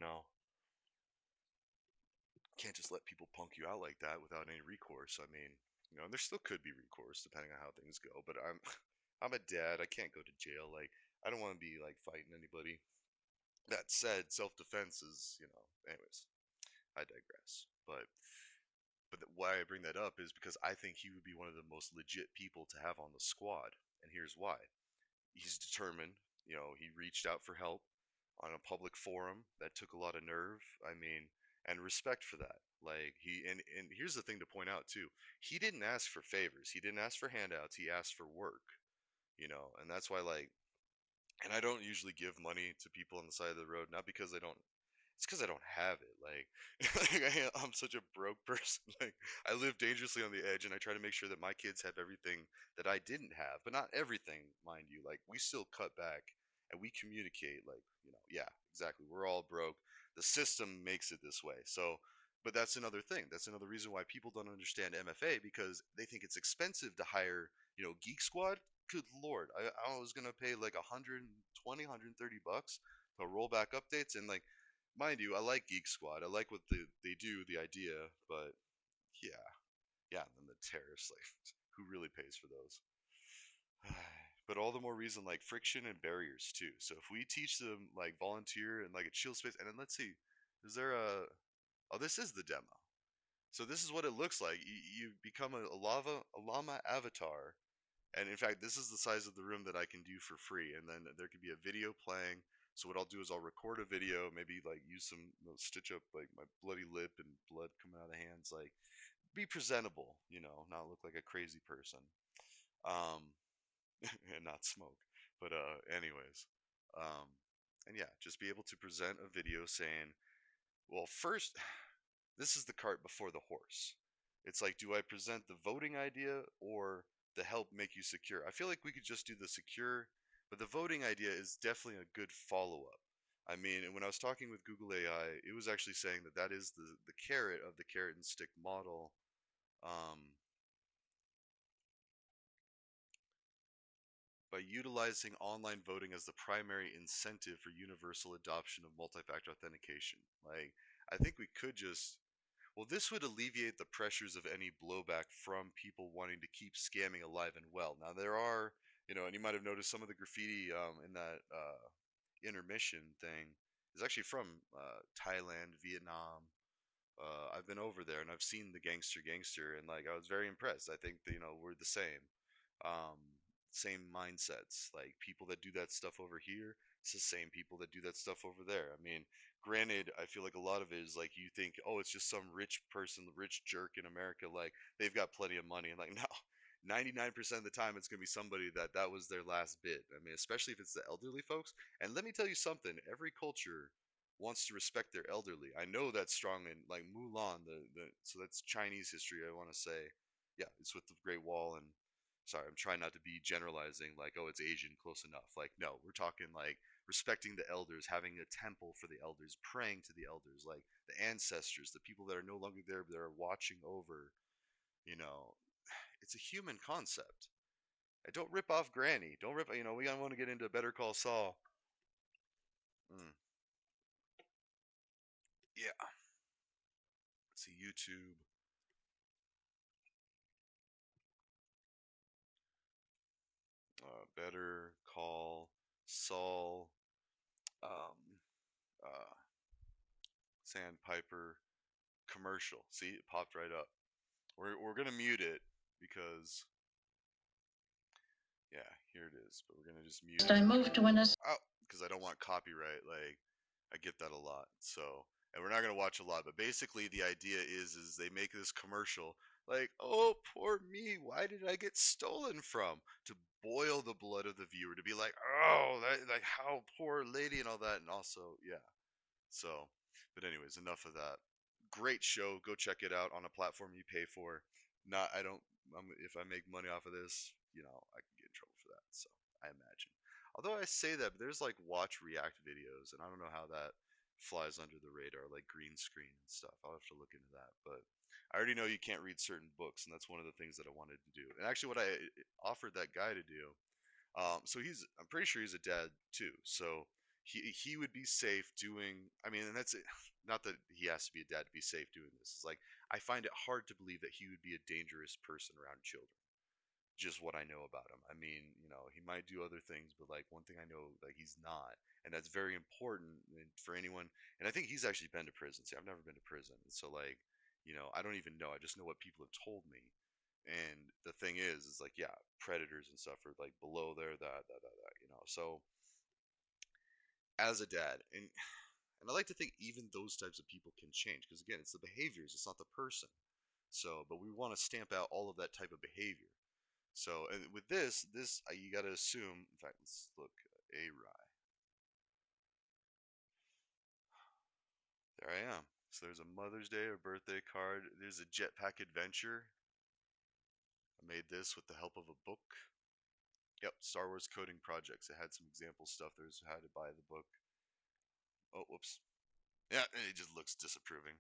can't just let people punk you out like that without any recourse. I mean, there still could be recourse depending on how things go. But I'm a dad. I can't go to jail. Like, I don't want to be like fighting anybody. That said, self-defense is, anyways, I digress. But why I bring that up is because I think he would be one of the most legit people to have on the squad, and here's why. He's determined. He reached out for help on a public forum. That took a lot of nerve. I mean, and respect for that. Like, and here's the thing to point out too. He didn't ask for favors. He didn't ask for handouts. He asked for work. And that's why, like, and I don't usually give money to people on the side of the road, not because I don't, it's because I don't have it. Like, I'm such a broke person. Like, I live dangerously on the edge, and I try to make sure that my kids have everything that I didn't have, but not everything, mind you. Like, we still cut back, and we communicate. Like, yeah, exactly. We're all broke. The system makes it this way. So, but that's another thing. That's another reason why people don't understand MFA, because they think it's expensive to hire, Geek Squad. Good lord, I was gonna pay like 120, 130 bucks to roll back updates, and like, mind you, I like Geek Squad. I like what they do, the idea, but yeah, yeah. And then the tariffs, like, who really pays for those? But all the more reason, like, friction and barriers too. So if we teach them, like, volunteer and like a chill space, and then let's see, is there a? Oh, this is the demo. So this is what it looks like. You become a llama avatar, and in fact, this is the size of the room that I can do for free. And then there could be a video playing. So what I'll do is I'll record a video, maybe like use some, stitch up like my bloody lip and blood coming out of the hands, like, be presentable, not look like a crazy person, um, and not smoke. But anyways, Um, and yeah, just be able to present a video saying, well, first, this is the cart before the horse. It's like, do I present the voting idea or the help make you secure? I feel like we could just do the secure, but the voting idea is definitely a good follow up. I mean, when I was talking with Google AI, it was actually saying that that is the carrot of the carrot and stick model. Um, by utilizing online voting as the primary incentive for universal adoption of multi-factor authentication. Like, I think we could just, well, this would alleviate the pressures of any blowback from people wanting to keep scamming alive and well. Now, there are, and you might have noticed some of the graffiti in that intermission thing is actually from Thailand, Vietnam. I've been over there and I've seen the gangster, and like I was very impressed. I think that, we're the same, um, same mindsets. Like people that do that stuff over here, it's the same people that do that stuff over there. I mean, granted, I feel like a lot of it is like you think, oh, it's just some rich person, rich jerk in America, like they've got plenty of money, and like no. 99% of the time it's going to be somebody that was their last bit. I mean, especially if it's the elderly folks. And let me tell you something, every culture wants to respect their elderly. I know that's strong in like Mulan, so that's Chinese history. I want to say, yeah, it's with the Great Wall. And sorry, I'm trying not to be generalizing like, oh, it's Asian, close enough. Like, no, we're talking like respecting the elders, having a temple for the elders, praying to the elders, like the ancestors, the people that are no longer there, but that are watching over. You know, it's a human concept. Don't rip off Granny. Don't rip. We want to get into Better Call Saul. Mm, yeah. Let's see YouTube. Better Call Saul. Um, uh, Sandpiper commercial. See, it popped right up. We're gonna mute it because yeah, here it is. But we're gonna just mute it. I moved to Oh, because I don't want copyright. Like I get that a lot. So, and we're not gonna watch a lot. But basically, the idea is they make this commercial like, oh, poor me. Why did I get stolen from? To boil the blood of the viewer. To be like, oh, like how poor lady and all that. And also, yeah. So, but anyways, enough of that. Great show. Go check it out on a platform you pay for. Not, I don't. If I make money off of this, I can get in trouble for that. So I imagine. Although I say that, but there's like watch react videos, and I don't know how that flies under the radar, like green screen and stuff. I'll have to look into that. But I already know you can't read certain books, and that's one of the things that I wanted to do. And actually, what I offered that guy to do, so I'm pretty sure he's a dad too. So he would be safe doing. I mean, and that's it. Not that he has to be a dad to be safe doing this. It's like I find it hard to believe that he would be a dangerous person around children. Just what I know about him. I mean, he might do other things, but like one thing I know, like he's not, and that's very important for anyone. And I think he's actually been to prison. See, I've never been to prison, so like, I don't even know. I just know what people have told me. And the thing is like, yeah, predators and stuff are like below there, that. So as a dad, and I like to think even those types of people can change because again, it's the behaviors, it's not the person. So, but we want to stamp out all of that type of behavior. So, and with this, you got to assume. In fact, let's look. A-Rye. There I am. So there's a Mother's Day or birthday card. There's a Jetpack Adventure. I made this with the help of a book. Yep, Star Wars coding projects. It had some example stuff. There's how to buy the book. Oh, whoops. Yeah, it just looks disapproving.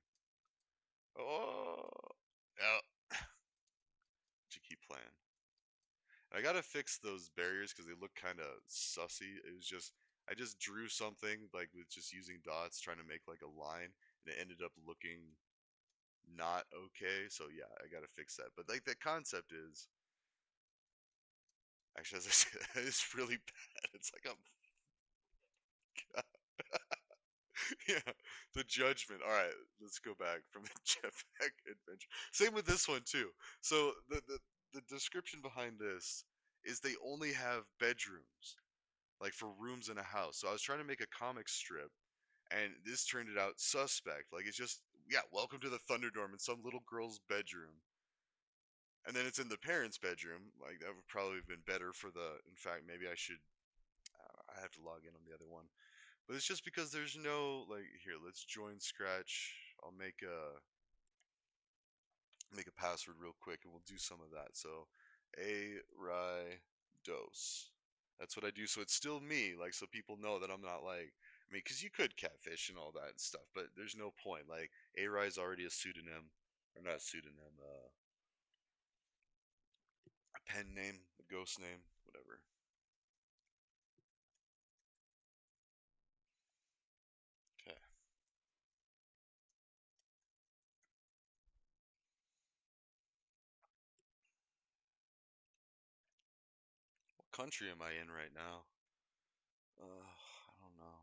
Oh, yeah. Should keep playing. I gotta fix those barriers because they look kind of sussy. I just drew something like with just using dots, trying to make like a line, and it ended up looking not okay. So yeah, I gotta fix that. But like the concept is, actually, as I said, it's really bad. It's like I'm, yeah, the judgment. All right, let's go back from the jetpack adventure. Same with this one too. So the description behind this is they only have bedrooms, like for rooms in a house. So I was trying to make a comic strip, and this turned it out suspect. Like it's just, yeah, welcome to the Thunderdome in some little girl's bedroom, and then it's in the parents' bedroom. Like that would probably have been better for the. In fact, maybe I should. I have to log in on the other one. But it's just because there's no like here. Let's join Scratch. I'll make a password real quick, and we'll do some of that. So, A-Rye dose. That's what I do. So it's still me. Like so people know that I'm not like. I mean, because you could catfish and all that and stuff, but there's no point. Like A-Rye is already a pseudonym, or not a pseudonym. A pen name, a ghost name, whatever. Okay. What country am I in right now? I don't know.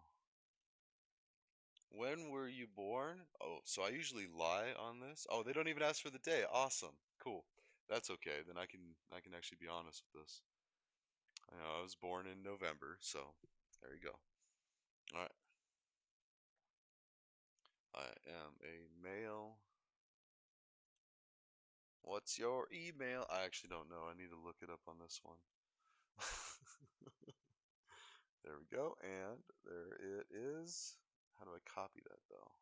When were you born? Oh, so I usually lie on this. Oh, they don't even ask for the day. Awesome. Cool. That's okay. Then I can actually be honest with this. I know I was born in November, so there you go. All right. I am a male. What's your email? I actually don't know. I need to look it up on this one. There we go. And there it is. How do I copy that though?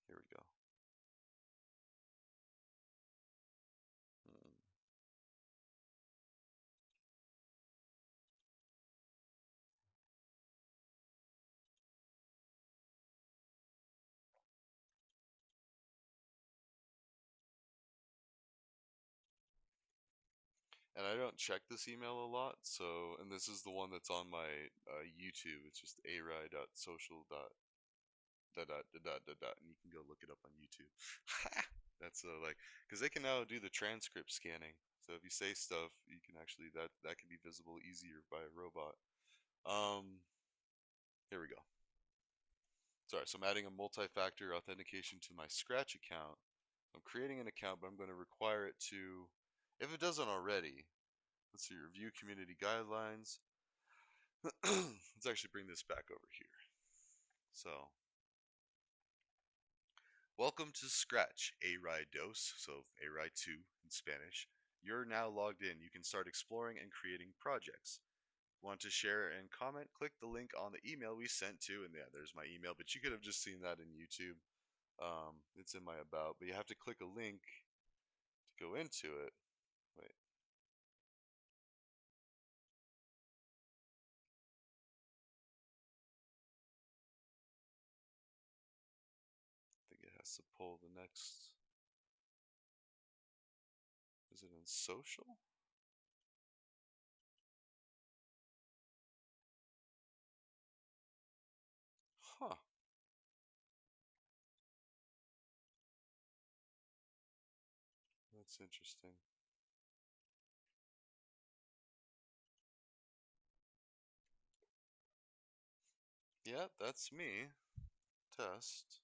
Here we go. Hmm. And I don't check this email a lot, so, and this is the one that's on my YouTube. It's just arye.social and you can go look it up on YouTube. That's like, because they can now do the transcript scanning. So if you say stuff, you can actually, that can be visible easier by a robot. Here we go. Sorry, so I'm adding a multi-factor authentication to my Scratch account. I'm creating an account, but I'm going to require it to, if it doesn't already, let's see, review community guidelines. Let's actually bring this back over here. So, welcome to Scratch, A-Rye Dos, so A-Rye 2 in Spanish. You're now logged in. You can start exploring and creating projects. Want to share and comment? Click the link on the email we sent to, and yeah, there's my email, but you could have just seen that in YouTube. It's in my about, but you have to click a link to go into it. Wait. I think it has to pull the next. Is it in social? Huh. That's interesting. Yeah, that's me. Test.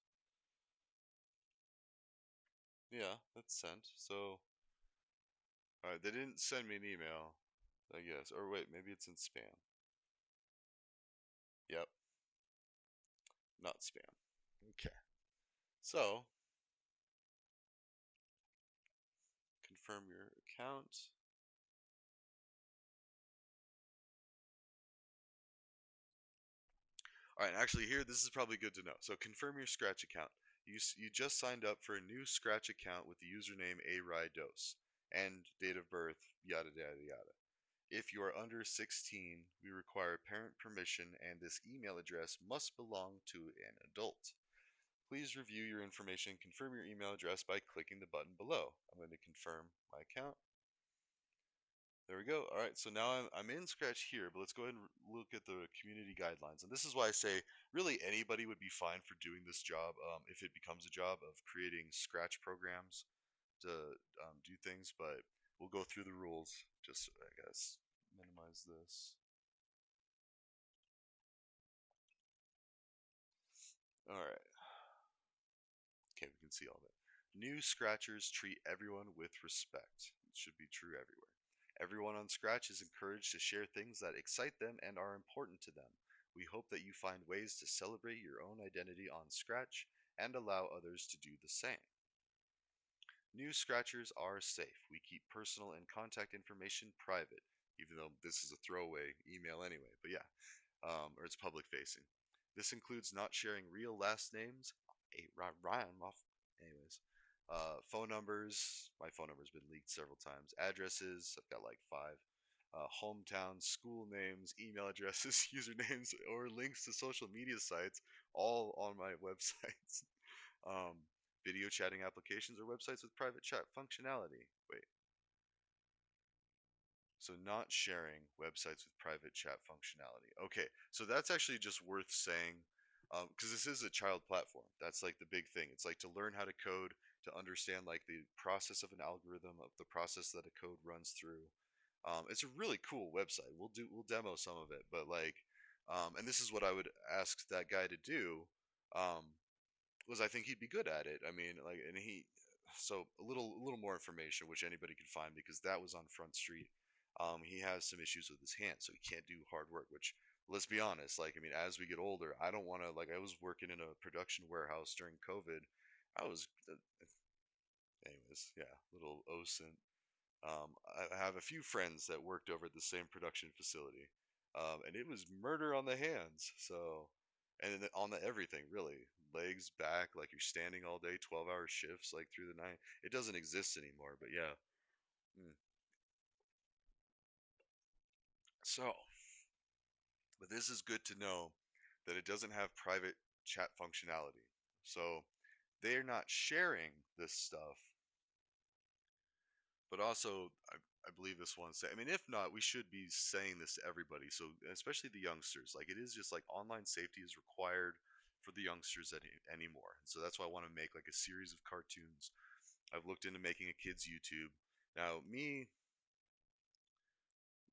Yeah, that's sent. So, alright, they didn't send me an email, I guess. Or wait, maybe it's in spam. Yep, not spam. Okay. So, confirm your account. Alright, actually here, this is probably good to know. So, confirm your Scratch account. You just signed up for a new Scratch account with the username A-Rye-Dos and date of birth, yada yada yada. If you are under 16, we require parent permission and this email address must belong to an adult. Please review your information and confirm your email address by clicking the button below. I'm going to confirm my account. There we go. Alright, so now I'm in Scratch here, but let's go ahead and look at the community guidelines. And this is why I say really anybody would be fine for doing this job if it becomes a job of creating Scratch programs to do things, but we'll go through the rules. Just, I guess, minimize this. Alright. Okay, we can see all that. New Scratchers treat everyone with respect. It should be true everywhere. Everyone on Scratch is encouraged to share things that excite them and are important to them. We hope that you find ways to celebrate your own identity on Scratch and allow others to do the same. New Scratchers are safe. We keep personal and contact information private. even though this is a throwaway email anyway. But yeah, or it's public facing. This includes not sharing real last names. Ryan off. Anyways, phone numbers. My phone number's been leaked several times. Addresses. I've got like 5. Hometowns, school names, email addresses, usernames, or links to social media sites, all on my websites. Video chatting applications or websites with private chat functionality. Wait. So not sharing websites with private chat functionality. Okay, so that's actually just worth saying, because this is a child platform. That's like the big thing. It's like to learn how to code, to understand like the process of an algorithm, of the process that a code runs through. It's a really cool website. We'll demo some of it, but like, and this is what I would ask that guy to do, was I think he'd be good at it. I mean, like, and so a little more information, which anybody can find, because that was on Front Street. He has some issues with his hands, so he can't do hard work, which, let's be honest, like, I mean, as we get older, I don't want to, like, I was working in a production warehouse during COVID. Anyways, yeah, little OSINT. I have a few friends that worked over at the same production facility, and it was murder on the hands. So, and then on the everything really, legs, back, like you're standing all day, 12-hour shifts, like through the night. It doesn't exist anymore, but yeah. So, but this is good to know that it doesn't have private chat functionality. So they're not sharing this stuff, but also I believe this one say, I mean, if not, we should be saying this to everybody. So especially the youngsters, like, it is just like online safety is required for the youngsters anymore. And so that's why I want to make like a series of cartoons. I've looked into making a kids YouTube. Now me,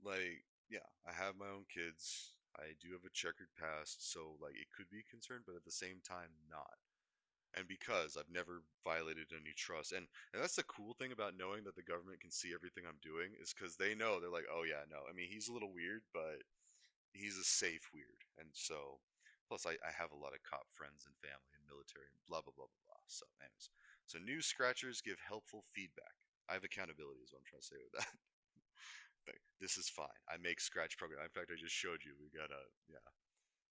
like, yeah, I have my own kids. I do have a checkered past, so like it could be a concern, but at the same time not. And because I've never violated any trust, and that's the cool thing about knowing that the government can see everything I'm doing, is because they know, they're like, oh yeah, no, I mean, he's a little weird, but he's a safe weird. And so, plus I have a lot of cop friends and family and military and blah blah blah blah blah. So anyways, so new scratchers give helpful feedback. I have accountability is what I'm trying to say with that. This is fine. I make scratch program. In fact, I just showed you. We got a, yeah.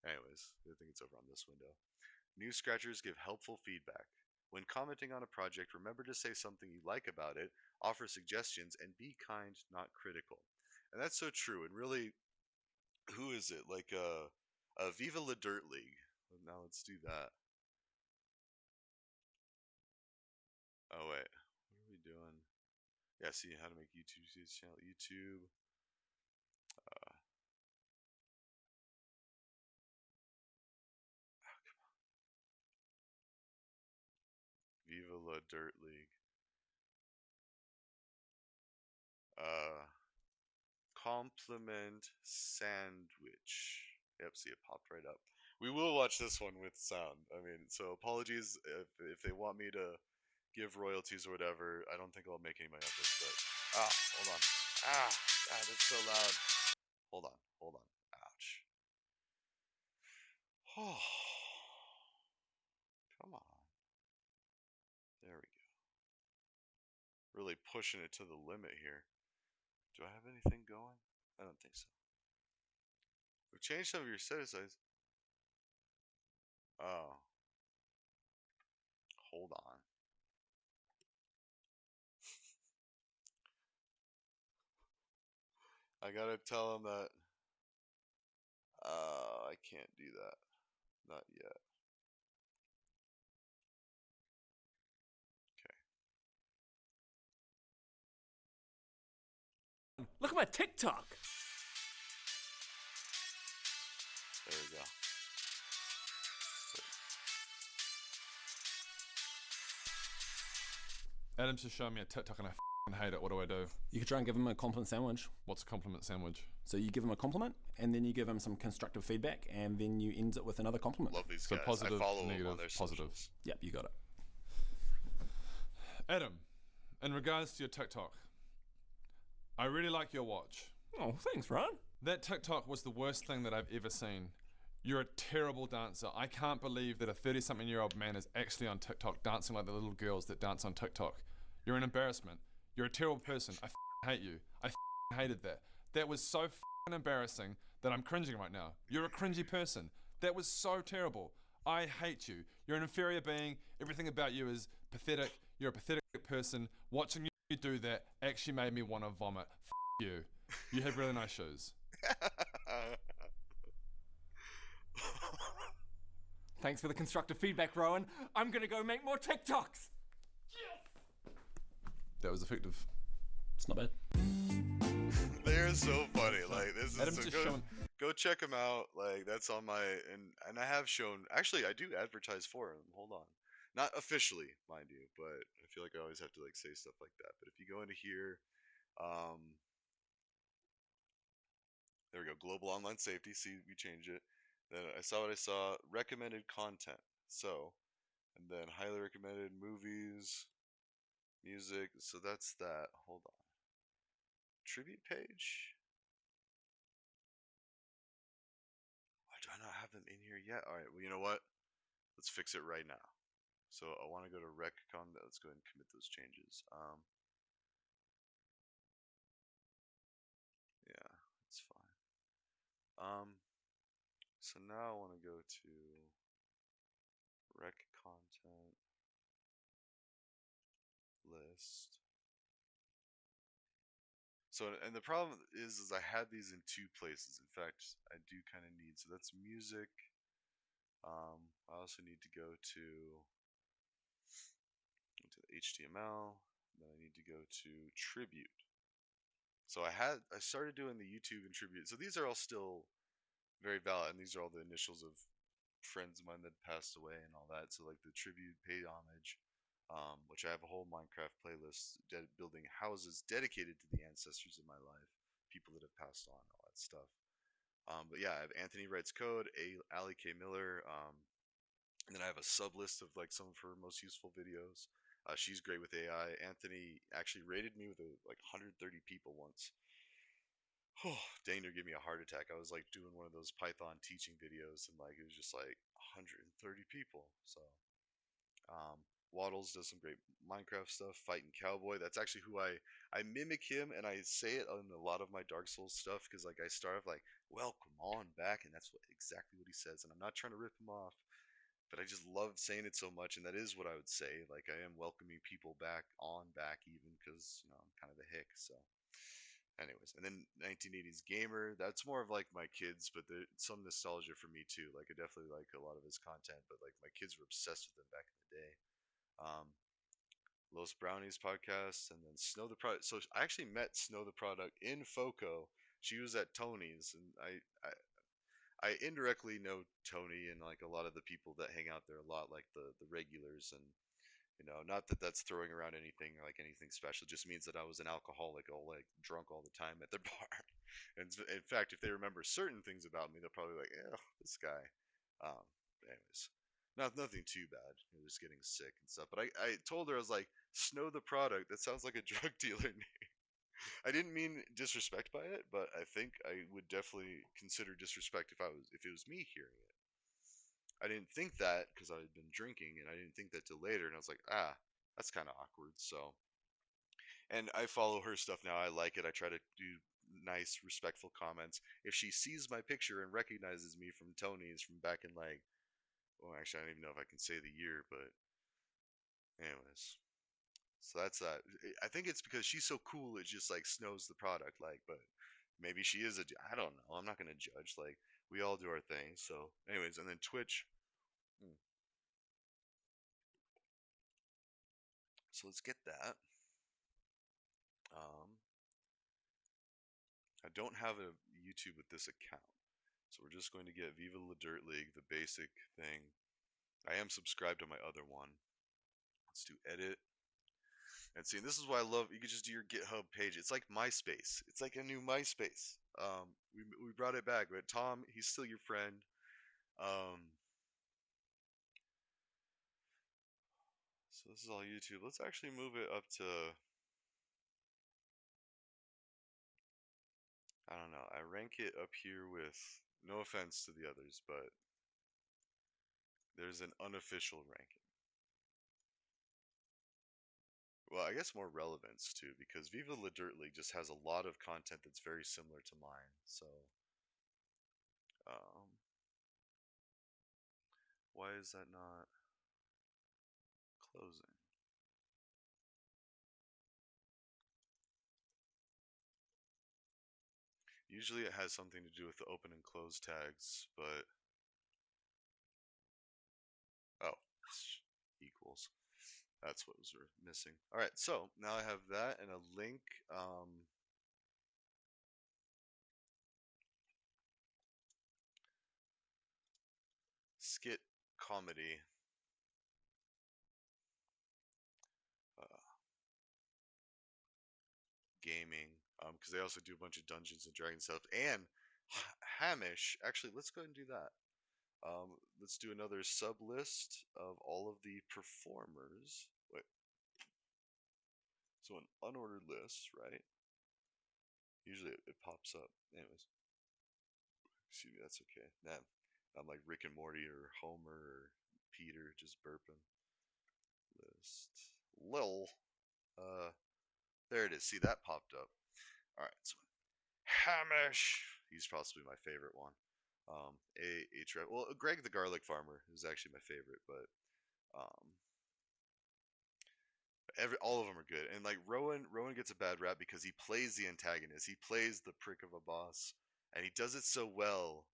Anyways, I think it's over on this window. New scratchers give helpful feedback. When commenting on a project, remember to say something you like about it, offer suggestions, and be kind, not critical. And that's so true. And really, who is it? Like Viva La Dirt League. Now let's do that. Oh wait, what are we doing? Yeah, see how to make YouTube channel. YouTube. Viva La Dirt League. Compliment sandwich. Yep, see, it popped right up. We will watch this one with sound. I mean, so apologies if they want me to give royalties or whatever. I don't think I'll make any money off this, but hold on. God, it's so loud. Hold on. Ouch. Oh, come on. There we go. Really pushing it to the limit here. Do I have anything going? I don't think so. We've changed some of your set size. Oh. Hold on. I gotta tell him that I can't do that. Not yet. Okay. Look at my TikTok. There we go. Adam's just showing me a TikTok and I hate it. What do I do? You could try and give him a compliment sandwich. What's a compliment sandwich? So you give him a compliment, and then you give him some constructive feedback, and then you end it with another compliment. Love these So guys. positive, I follow them negative, on their positive. socials. Yep, you got it. Adam, in regards to your TikTok, I really like your watch. Oh, thanks, Ryan. That TikTok was the worst thing that I've ever seen. You're a terrible dancer. I can't believe that a 30-something-year-old man is actually on TikTok dancing like the little girls that dance on TikTok. You're an embarrassment. You're a terrible person. I hate you. I hated that. That was so f***ing embarrassing that I'm cringing right now. You're a cringy person. That was so terrible. I hate you. You're an inferior being. Everything about you is pathetic. You're a pathetic person. Watching you do that actually made me want to vomit. F*** you. You have really nice shoes. Thanks for the constructive feedback, Rowan. I'm gonna go make more TikToks. That was effective. It's not bad. They're so funny. Like this is Adam's so just go, showing. go check them out. Like that's on my and I have shown. Actually, I do advertise for them. Hold on, not officially, mind you, but I feel like I always have to like say stuff like that. But if you go into here, there we go. Global online safety. See, we changed it. Then I saw what I saw. Recommended content. So, and then highly recommended movies, music. So that's that. Hold on. Tribute page. Why do I not have them in here yet? All right. Well, you know what? Let's fix it right now. So I want to go to RecCon. Let's go ahead and commit those changes. Yeah, it's fine. So now I want to go to rec content list. So, and the problem is I had these in two places. In fact, I do kind of need, so that's music. I also need to go to the HTML. Then I need to go to tribute. So I started doing the YouTube and tribute. So these are all still very valid, and these are all the initials of friends of mine that passed away and all that. So like the tribute, pay homage, which I have a whole Minecraft playlist building houses dedicated to the ancestors of my life, people that have passed on, all that stuff. But yeah, I have Anthony Writes Code, Ali K. Miller, and then I have a sub list of like some of her most useful videos. She's great with AI. Anthony actually rated me with like 130 people once. Oh, dang, near gave me a heart attack. I was like doing one of those Python teaching videos, and like it was just like 130 people. So, Waddles does some great Minecraft stuff. Fighting Cowboy. That's actually who I mimic him, and I say it on a lot of my Dark Souls stuff because like I start off like "Welcome on back," and that's exactly what he says. And I'm not trying to rip him off, but I just love saying it so much, and that is what I would say. Like I am welcoming people back even because I'm kind of a hick. So. Anyways, and then 1980s gamer. That's more of like my kids, but there's some nostalgia for me too. Like I definitely like a lot of his content, but like my kids were obsessed with him back in the day. Um, Los Brownies podcast, and then Snow the Product. So I actually met Snow the Product in FOCO. She was at Tony's, and I indirectly know Tony and like a lot of the people that hang out there a lot, like the regulars, and not that that's throwing around anything like anything special. It just means that I was an alcoholic, all like drunk all the time at their bar. And in fact, if they remember certain things about me, they'll probably be like, "Yeah, this guy." Anyways, nothing too bad. Just getting sick and stuff. But I told her I was like, "Snow the Product." That sounds like a drug dealer name. I didn't mean disrespect by it, but I think I would definitely consider disrespect if it was me hearing it. I didn't think that because I had been drinking, and I didn't think that till later. And I was like, that's kind of awkward. So, and I follow her stuff now. I like it. I try to do nice, respectful comments. If she sees my picture and recognizes me from Tony's from back in like, well, actually, I don't even know if I can say the year, but anyways. So that's that. I think it's because she's so cool. It just like snows the product. Like, but maybe she is I don't know. I'm not gonna judge. Like, we all do our thing. So, anyways, and then Twitch. So let's get that. I don't have a YouTube with this account, so we're just going to get Viva La Dirt League, the basic thing. I am subscribed to my other one. Let's do edit. And see, this is why I love, you can just do your GitHub page. It's like MySpace. It's like a new MySpace. We brought it back, but Tom, he's still your friend. So this is all YouTube. Let's actually move it up to, I don't know. I rank it up here with, no offense to the others, but there's an unofficial ranking. well, I guess more relevance too, because Viva La Dirt League just has a lot of content that's very similar to mine. So, um, why is that not closing? Usually it has something to do with the open and close tags, but oh, equals. That's what was missing. All right, so now I have that and a link. Skit comedy. Gaming, because they also do a bunch of Dungeons and Dragons stuff. And Hamish, actually, let's go ahead and do that. Let's do another sub list of all of the performers. Wait. So an unordered list, right? Usually it pops up. Anyways. Excuse me, that's okay. Nah, I'm like Rick and Morty or Homer or Peter just burping. List. Lil. There it is. See, that popped up. Alright, so Hamish. He's possibly my favorite one. A-Rye. Well, Greg the Garlic Farmer is actually my favorite, but all of them are good. And like Rowan gets a bad rap because he plays the antagonist. He plays the prick of a boss, and he does it so well.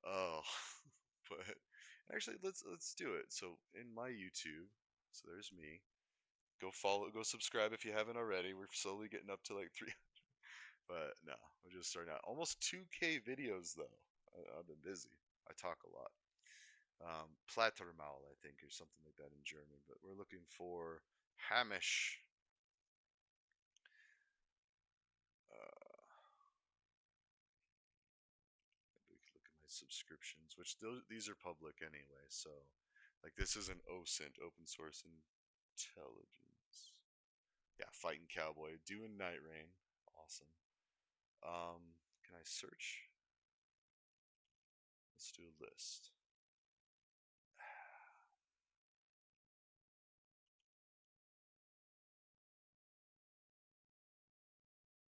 Oh, but actually, let's do it. So in my YouTube, so there's me. Go follow, go subscribe if you haven't already. We're slowly getting up to like 300. But no, we're just starting out. Almost 2K videos though. I've been busy. I talk a lot. Plattermaul, I think, or something like that in German. But we're looking for Hamish. We can look at my subscriptions, which these are public anyway. So, like, this is an OSINT, open source intelligence. Yeah, fighting cowboy, doing Night Rain, awesome. Can I search? Let's do a list.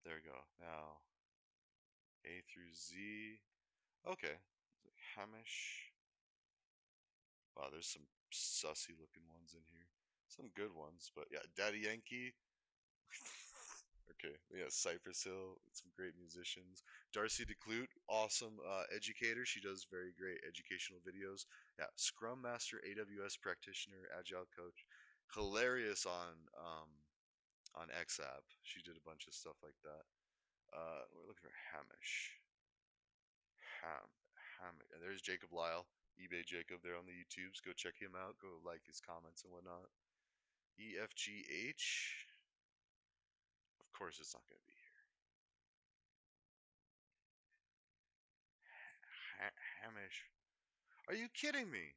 There we go. Now, A through Z. Okay. Hamish. Wow, there's some sussy looking ones in here. Some good ones, but yeah, Daddy Yankee. Okay, yeah, Cypress Hill, some great musicians. Darcy DeClute, awesome educator. She does very great educational videos. Yeah, Scrum Master, AWS practitioner, Agile coach, hilarious on XApp. She did a bunch of stuff like that. We're looking for Hamish. Hamish. And there's Jacob Lyle, eBay Jacob there on the YouTubes. Go check him out. Go like his comments and whatnot. EFGH. Of course, it's not going to be here. Hamish. Are you kidding me?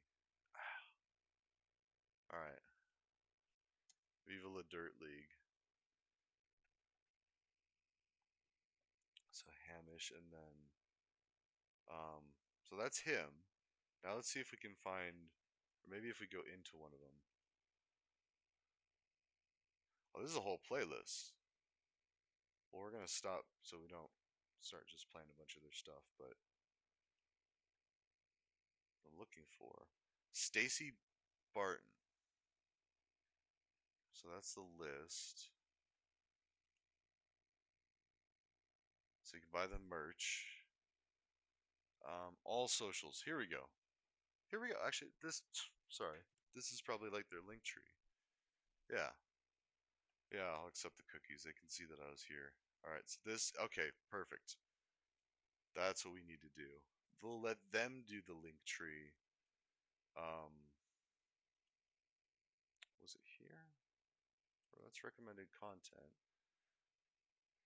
Alright. Viva La Dirt League. So Hamish, and then so that's him. Now let's see if we can find, or maybe if we go into one of them. Oh, this is a whole playlist. Well, we're gonna stop so we don't start just playing a bunch of their stuff, but I'm looking for Stacy Barton. So that's the list. So you can buy the merch. All socials. Here we go. Here we go. Actually, this. Sorry. This is probably like their link tree. Yeah. Yeah, I'll accept the cookies. They can see that I was here. Alright, so this. Okay, perfect. That's what we need to do. We'll let them do the link tree. Was it here? Or that's recommended content.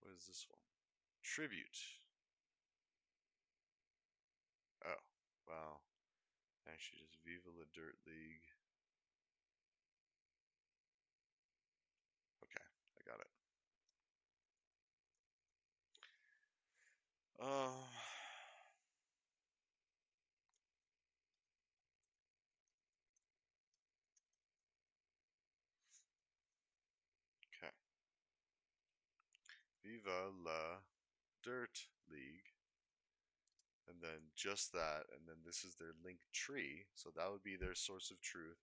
What is this one? Tribute. Oh, wow. Actually, just Viva La Dirt League. Okay, I got it. Okay. Viva la Dirt League. And then just that, and then this is their link tree, so that would be their source of truth.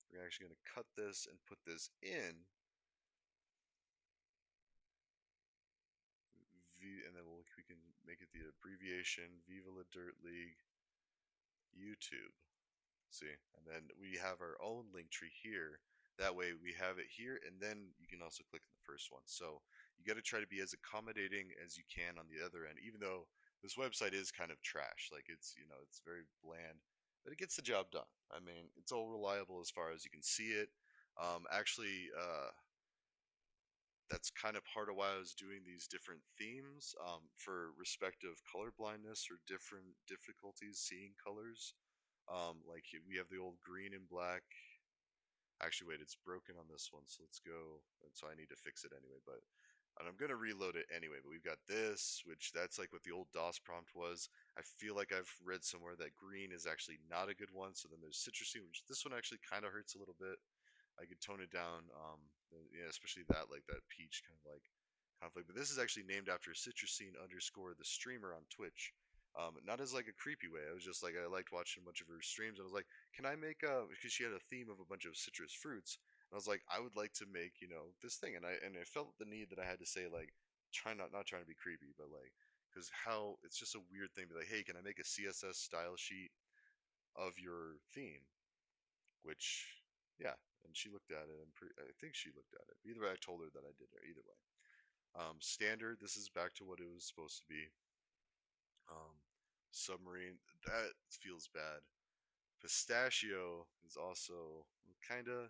We're actually going to cut this and put this in, and then we can make it the abbreviation Viva la Dirt League YouTube. See, and then we have our own link tree here. That way we have it here, and then you can also click on the first one. So you got to try to be as accommodating as you can on the other end, even though this website is kind of trash. Like it's, it's very bland, but it gets the job done. I mean, it's all reliable as far as you can see it. Actually, that's kind of part of why I was doing these different themes for respective color blindness or different difficulties seeing colors. Like we have the old green and black. Actually, wait, it's broken on this one, so let's go. And so I need to fix it anyway, and I'm gonna reload it anyway. But we've got this, which that's like what the old DOS prompt was. I feel like I've read somewhere that green is actually not a good one. So then there's citrusy, which this one actually kind of hurts a little bit. I could tone it down, yeah, especially that like that peach kind of like conflict. But this is actually named after Citrusine underscore the streamer on Twitch. Not as like a creepy way. I was just like I liked watching a bunch of her streams. And I was like, can I make a because she had a theme of a bunch of citrus fruits. And I was like, I would like to make this thing. And I felt the need that I had to say like try not trying to be creepy, but like because how it's just a weird thing to be like, hey, can I make a CSS style sheet of your theme? Which yeah, and she looked at it. I think she looked at it. Either way, I told her that I did it. Either way, standard. This is back to what it was supposed to be. Um, submarine. That feels bad. Pistachio is also kind of.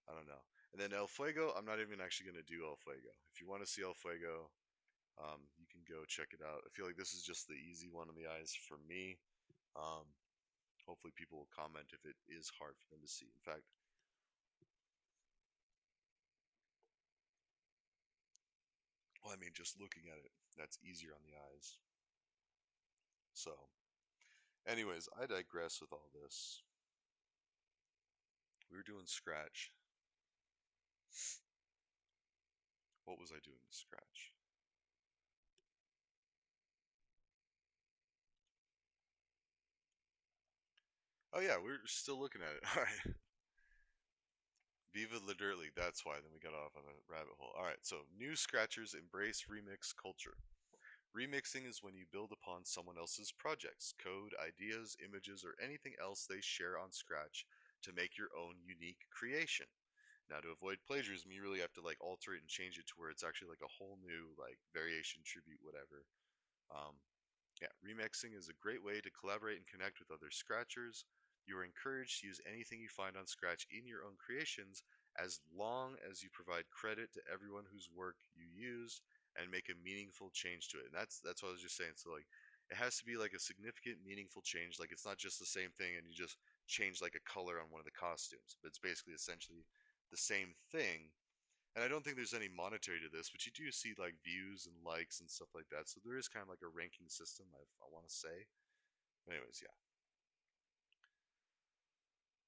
I don't know. And then El Fuego. I'm not even actually going to do El Fuego. If you want to see El Fuego, you can go check it out. I feel like this is just the easy one on the eyes for me. Um, hopefully, people will comment if it is hard for them to see. In fact, well, I mean, just looking at it, that's easier on the eyes. So, anyways, I digress with all this. We were doing Scratch. What was I doing to Scratch? Oh yeah, we're still looking at it. All right. Viva la Dirt League. That's why. Then we got off on a rabbit hole. All right. So new scratchers embrace remix culture. Remixing is when you build upon someone else's projects, code, ideas, images, or anything else they share on Scratch to make your own unique creation. Now, to avoid plagiarism, you really have to like alter it and change it to where it's actually like a whole new like variation, tribute, whatever. Um, yeah, remixing is a great way to collaborate and connect with other Scratchers. You are encouraged to use anything you find on Scratch in your own creations as long as you provide credit to everyone whose work you used and make a meaningful change to it. And that's what I was just saying. So like it has to be like a significant meaningful change. Like it's not just the same thing and you just change like a color on one of the costumes. But it's basically essentially the same thing, and I don't think there's any monetary to this, but you do see like views and likes and stuff like that. So there is kind of like a ranking system, I want to say. Anyways, yeah.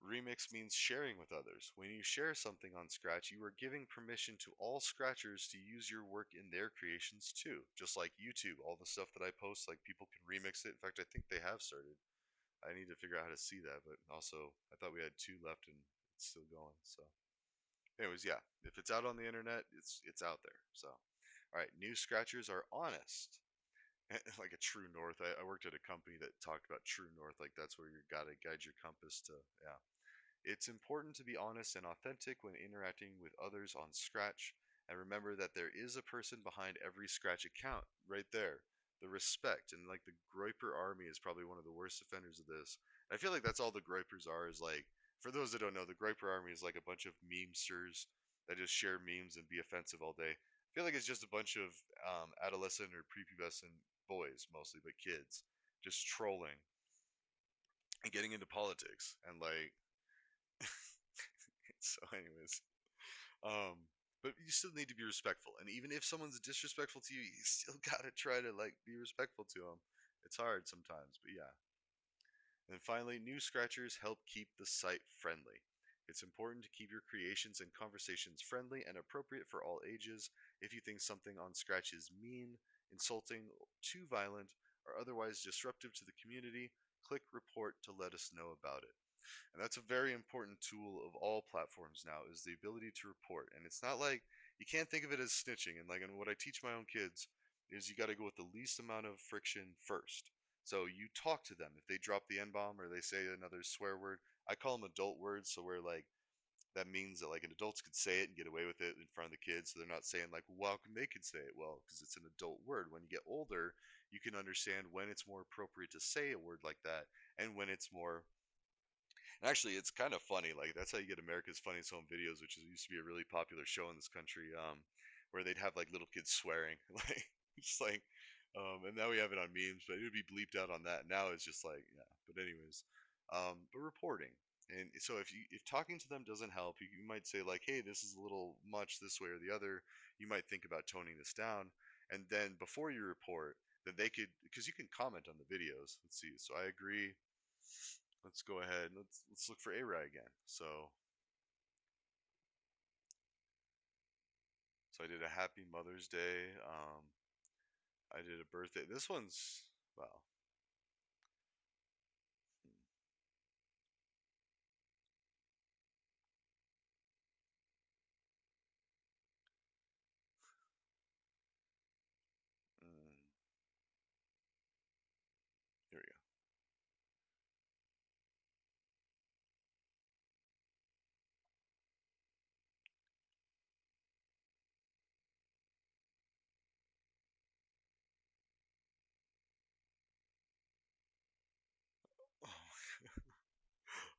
Remix means sharing with others. When you share something on Scratch, you are giving permission to all Scratchers to use your work in their creations too. Just like YouTube, all the stuff that I post, like people can remix it. In fact, I think they have started. I need to figure out how to see that, but also I thought we had 2 left and it's still going. So anyways, yeah, if it's out on the internet, it's out there. So, all right, new scratchers are honest, like a true north. I worked at a company that talked about true north, like that's where you gotta guide your compass to. Yeah, it's important to be honest and authentic when interacting with others on Scratch, and remember that there is a person behind every Scratch account, right there. The respect, and like the Groiper army is probably one of the worst offenders of this. And I feel like that's all the Groipers are. Is like, for those that don't know, the Groiper army is like a bunch of memesters that just share memes and be offensive all day. I feel like it's just a bunch of adolescent or prepubescent boys, mostly, but kids, just trolling and getting into politics and like. So, anyways, um, but you still need to be respectful, and even if someone's disrespectful to you, you still gotta try to like be respectful to them. It's hard sometimes, but yeah. And finally, new scratchers help keep the site friendly. It's important to keep your creations and conversations friendly and appropriate for all ages. If you think something on Scratch is mean, insulting, too violent, or otherwise disruptive to the community, click report to let us know about it. And that's a very important tool of all platforms now, is the ability to report. And it's not like, you can't think of it as snitching. And like, and what I teach my own kids is you got to go with the least amount of friction first. So you talk to them. If they drop the N-bomb or they say another swear word, I call them adult words. So where like, that means that like an adults could say it and get away with it in front of the kids, so they're not saying like, well, how come they could say it? Well, because it's an adult word. When you get older, you can understand when it's more appropriate to say a word like that, and when it's more. And actually, it's kind of funny. Like that's how you get America's Funniest Home Videos, which used to be a really popular show in this country, where they'd have like little kids swearing, like just like, and now we have it on memes, but it would be bleeped out on that. Now it's just like, yeah. But anyways, but reporting. And so if talking to them doesn't help, you might say like, hey, this is a little much this way or the other. You might think about toning this down, and then before you report, then they could, because you can comment on the videos. Let's see. So I agree. Let's go ahead. Let's look for A-Rye again. So I did a Happy Mother's Day. I did a birthday. This one's, well. Mm, here we go.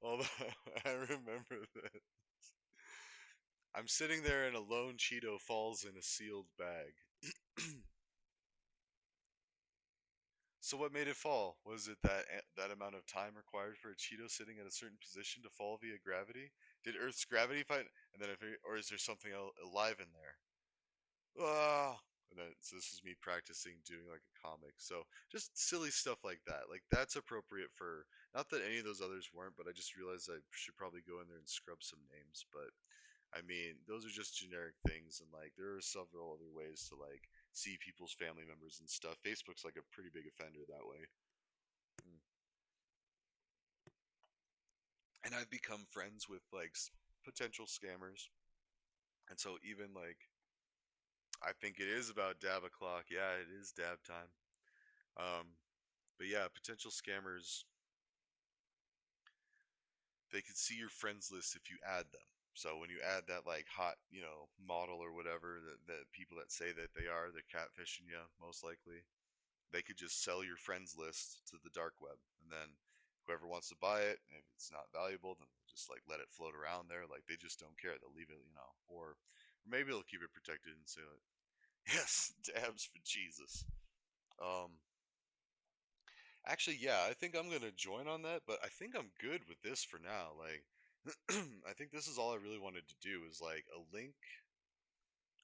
Although I remember that. I'm sitting there and a lone Cheeto falls in a sealed bag. So what made it fall? Was it that amount of time required for a Cheeto sitting at a certain position to fall via gravity? Did Earth's gravity fight? And then or is there something alive in there? Ah, and then, so this is me practicing doing like a comic. So just silly stuff like that. Like that's appropriate for, not that any of those others weren't, but I just realized I should probably go in there and scrub some names. But I mean, those are just generic things, and like there are several other ways to like see people's family members and stuff. Facebook's like a pretty big offender that way. Mm. And I've become friends with like potential scammers, and so even like I think it is about dab o'clock. Yeah, it is dab time. Um, but yeah, potential scammers, they could see your friends list if you add them. So when you add that like hot, model or whatever that people that say that they're catfishing you most likely. They could just sell your friends list to the dark web, and then whoever wants to buy it, if it's not valuable, then they'll just like let it float around there. Like they just don't care. They'll leave it, or maybe they'll keep it protected and say like, yes, dabs for Jesus. Um, Actually, yeah, I think I'm gonna join on that, but I think I'm good with this for now. Like, I think this is all I really wanted to do is like a link,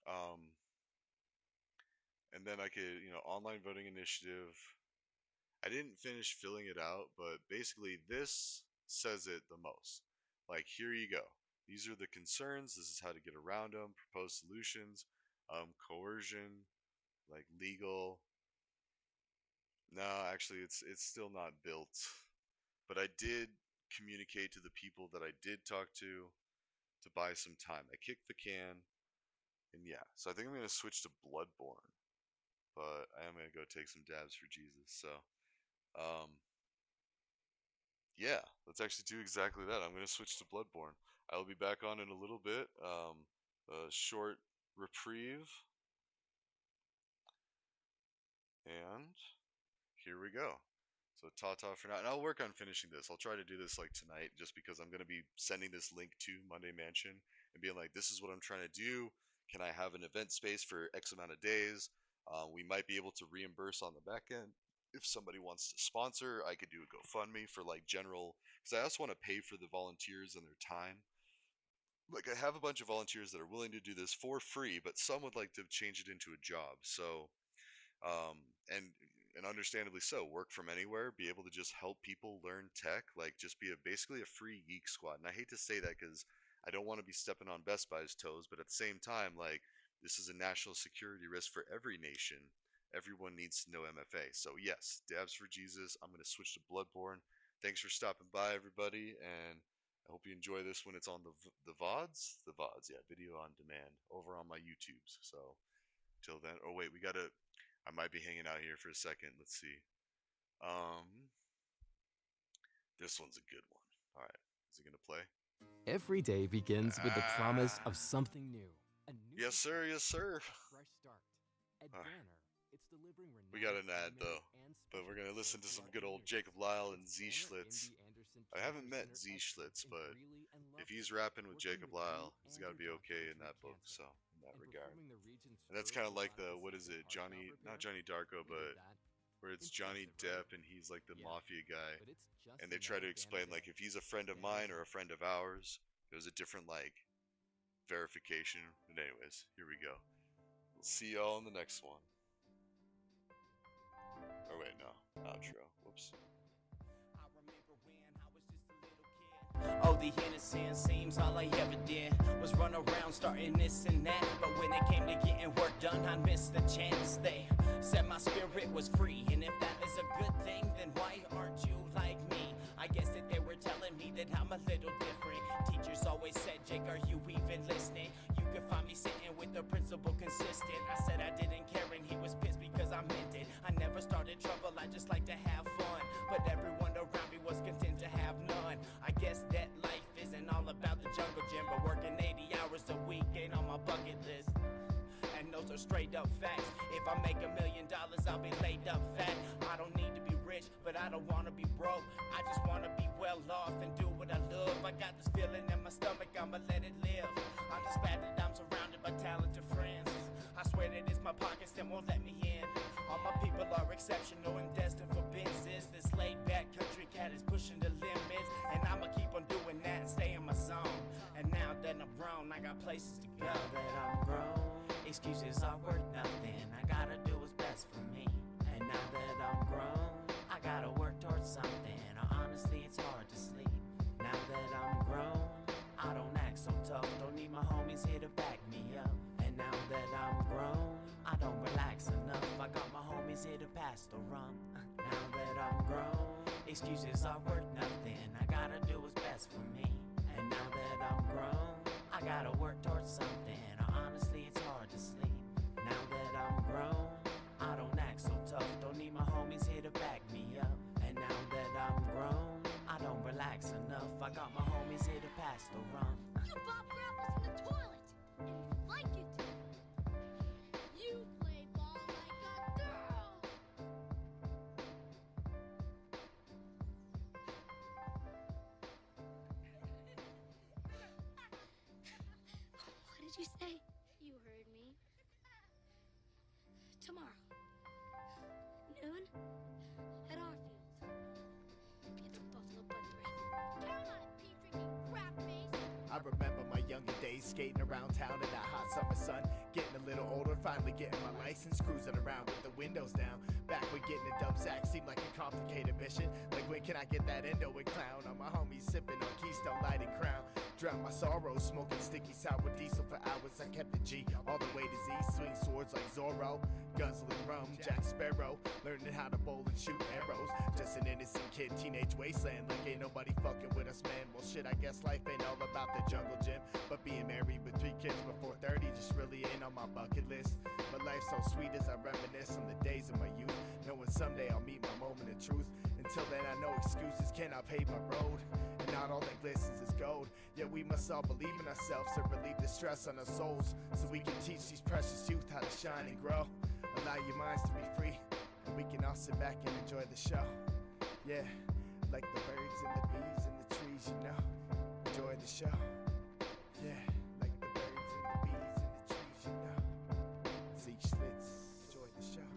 um, and then I could, online voting initiative. I didn't finish filling it out, but basically this says it the most. Like, here you go. These are the concerns. This is how to get around them. Proposed solutions, coercion, like legal. No, actually, it's still not built. But I did communicate to the people that I did talk to buy some time. I kicked the can, and yeah. So I think I'm gonna switch to Bloodborne, but I am gonna go take some dabs for Jesus. So, um, yeah, let's actually do exactly that. I'm gonna switch to Bloodborne. I'll be back on in a little bit. A short reprieve, and here we go. So ta-ta for now, and I'll work on finishing this. I'll try to do this like tonight, just because I'm gonna be sending this link to Monday Mansion and being like, "This is what I'm trying to do. Can I have an event space for X amount of days? We might be able to reimburse on the back end. If somebody wants to sponsor, I could do a GoFundMe for like general, because I also want to pay for the volunteers and their time. Like I have a bunch of volunteers that are willing to do this for free, but some would like to change it into a job. So, and and understandably so, work from anywhere, be able to just help people learn tech, like just be basically a free geek squad. And I hate to say that because I don't want to be stepping on Best Buy's toes, but at the same time, like, this is a national security risk for every nation. Everyone needs to know MFA. So yes, dabs for Jesus. I'm going to switch to Bloodborne. Thanks for stopping by, everybody, and I hope you enjoy this when it's on the VODs. The VODs, yeah, video on demand over on my YouTubes. So till then, oh wait, I might be hanging out here for a second. Let's see. This one's a good one. All right, is it gonna play? Every day begins with the promise of something new. A new Yes, sir. Yes, sir. fresh start. At All right. Banner, it's delivering We got an ad though, but we're gonna listen to some good old Jacob Lyle and Z Schlitz. I haven't met Z Schlitz, but if he's rapping with Jacob Lyle, he's got to be okay in that book. So in that regard, and that's kind of like the what is it, not Johnny Darko, but where it's Johnny Depp and he's like the mafia guy, and they try to explain like if he's a friend of mine or a friend of ours, there's a different like verification. But anyways, here we go. We'll see y'all in the next one. Oh wait, no, outro. Whoops. Oh, the innocence seems all I ever did was run around starting this and that. But when it came to getting work done, I missed the chance. They said my spirit was free, and if that is a good thing, then why aren't you like me? I guess that they were telling me that I'm a little different. Teachers always said, Jake, are you even listening? You could find me sitting with the principal consistent. I said I didn't care and he was pissed because I meant it. I never started trouble, I just like to have fun. But everyone around me was content to have none. I guess that life isn't all about the jungle gym, but working 80 hours a week ain't on my bucket list. And those are straight up facts. If I make $1 million, I'll be laid up fat. I don't need to be rich, but I don't wanna be broke. I just wanna be well off and do what I love. I got this feeling in my stomach, I'ma let it live. I'm just glad that I'm surrounded by talented friends. I swear that it's my pockets that won't let me in. All my people are exceptional and destined for business. This laid back country cat is pushing the limits, and I'ma keep on doing that and stay in my zone. And now that I'm grown, I got places to go. Now that I'm grown, excuses are worth nothing. I gotta do what's best for me. And now that I'm grown, I gotta work towards something. Honestly, it's hard to sleep. Now that I'm grown, I don't act so tough. Don't need my homies here to back me up. And now that I'm grown, I don't relax enough. I got my homies here to pass the rum. Now that I'm grown, excuses are worth nothing. I gotta do what's best for me. And now that I'm grown, I gotta work towards something. Honestly, it's hard to sleep. Now that I'm grown, I don't act so tough. Don't need my homies here to back me up. And now that I'm grown, I don't relax enough. I got my homies here to pass the rum. You pop grapples in the toilet, and you like it. You play ball like a girl. What did you say? You heard me. Tomorrow, noon, at our field. It's a buffalo butt breath. Caroline, pee drinking crap face. I remember my younger days skating around town in that hot summer sun. Getting a little older, finally getting my license. Cruising around with the windows down. Back when getting a dump sack seemed like a complicated mission. Like when can I get that endo and clown? On my homies sipping on Keystone Light and Crown. Drown my sorrows, smoking sticky sour diesel for hours. I kept the G all the way to Z. Swing swords like Zorro, guzzling rum, Jack Sparrow. Learning how to bowl and shoot arrows. Just an innocent kid, teenage wasteland. Like ain't nobody fucking with us, man. Well shit, I guess life ain't all about the jungle gym. But being married with 3 kids before 30 just really ain't on my bucket list. But life's so sweet as I reminisce on the days of my youth. Knowing someday I'll meet my moment of truth. Until then I know excuses cannot pave my road. And not all that glistens is gold. Yet we must all believe in ourselves and relieve the stress on our souls. So we can teach these precious youth how to shine and grow. Allow your minds to be free. And we can all sit back and enjoy the show. Yeah, like the birds and the bees and the trees, you know. Enjoy the show. Yeah, like the birds and the bees and the trees, you know. Zeke Schlitz, enjoy the show.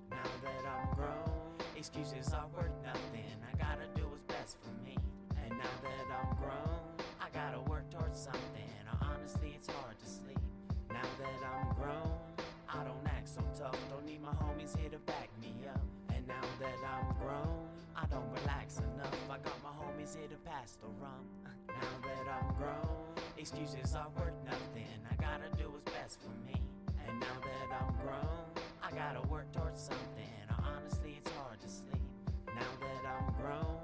Now that I'm grown, excuses are worth nothing. I gotta do what's best for me. And now that I'm grown, I gotta work towards something. Honestly, it's hard to sleep. Now that I'm grown, I don't act so tough. Don't need my homies here to back me up. And now homies here to pass the rum. Now that I'm grown, excuses are worth nothing. I gotta do what's best for me. And now that I'm grown, I gotta work towards something. Honestly, it's hard to sleep. Now that I'm grown,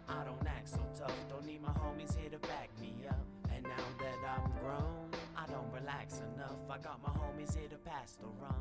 I don't act so tough. Don't need my homies here to back me up. And now that I'm grown, I don't relax enough. I got my homies here to pass the rum.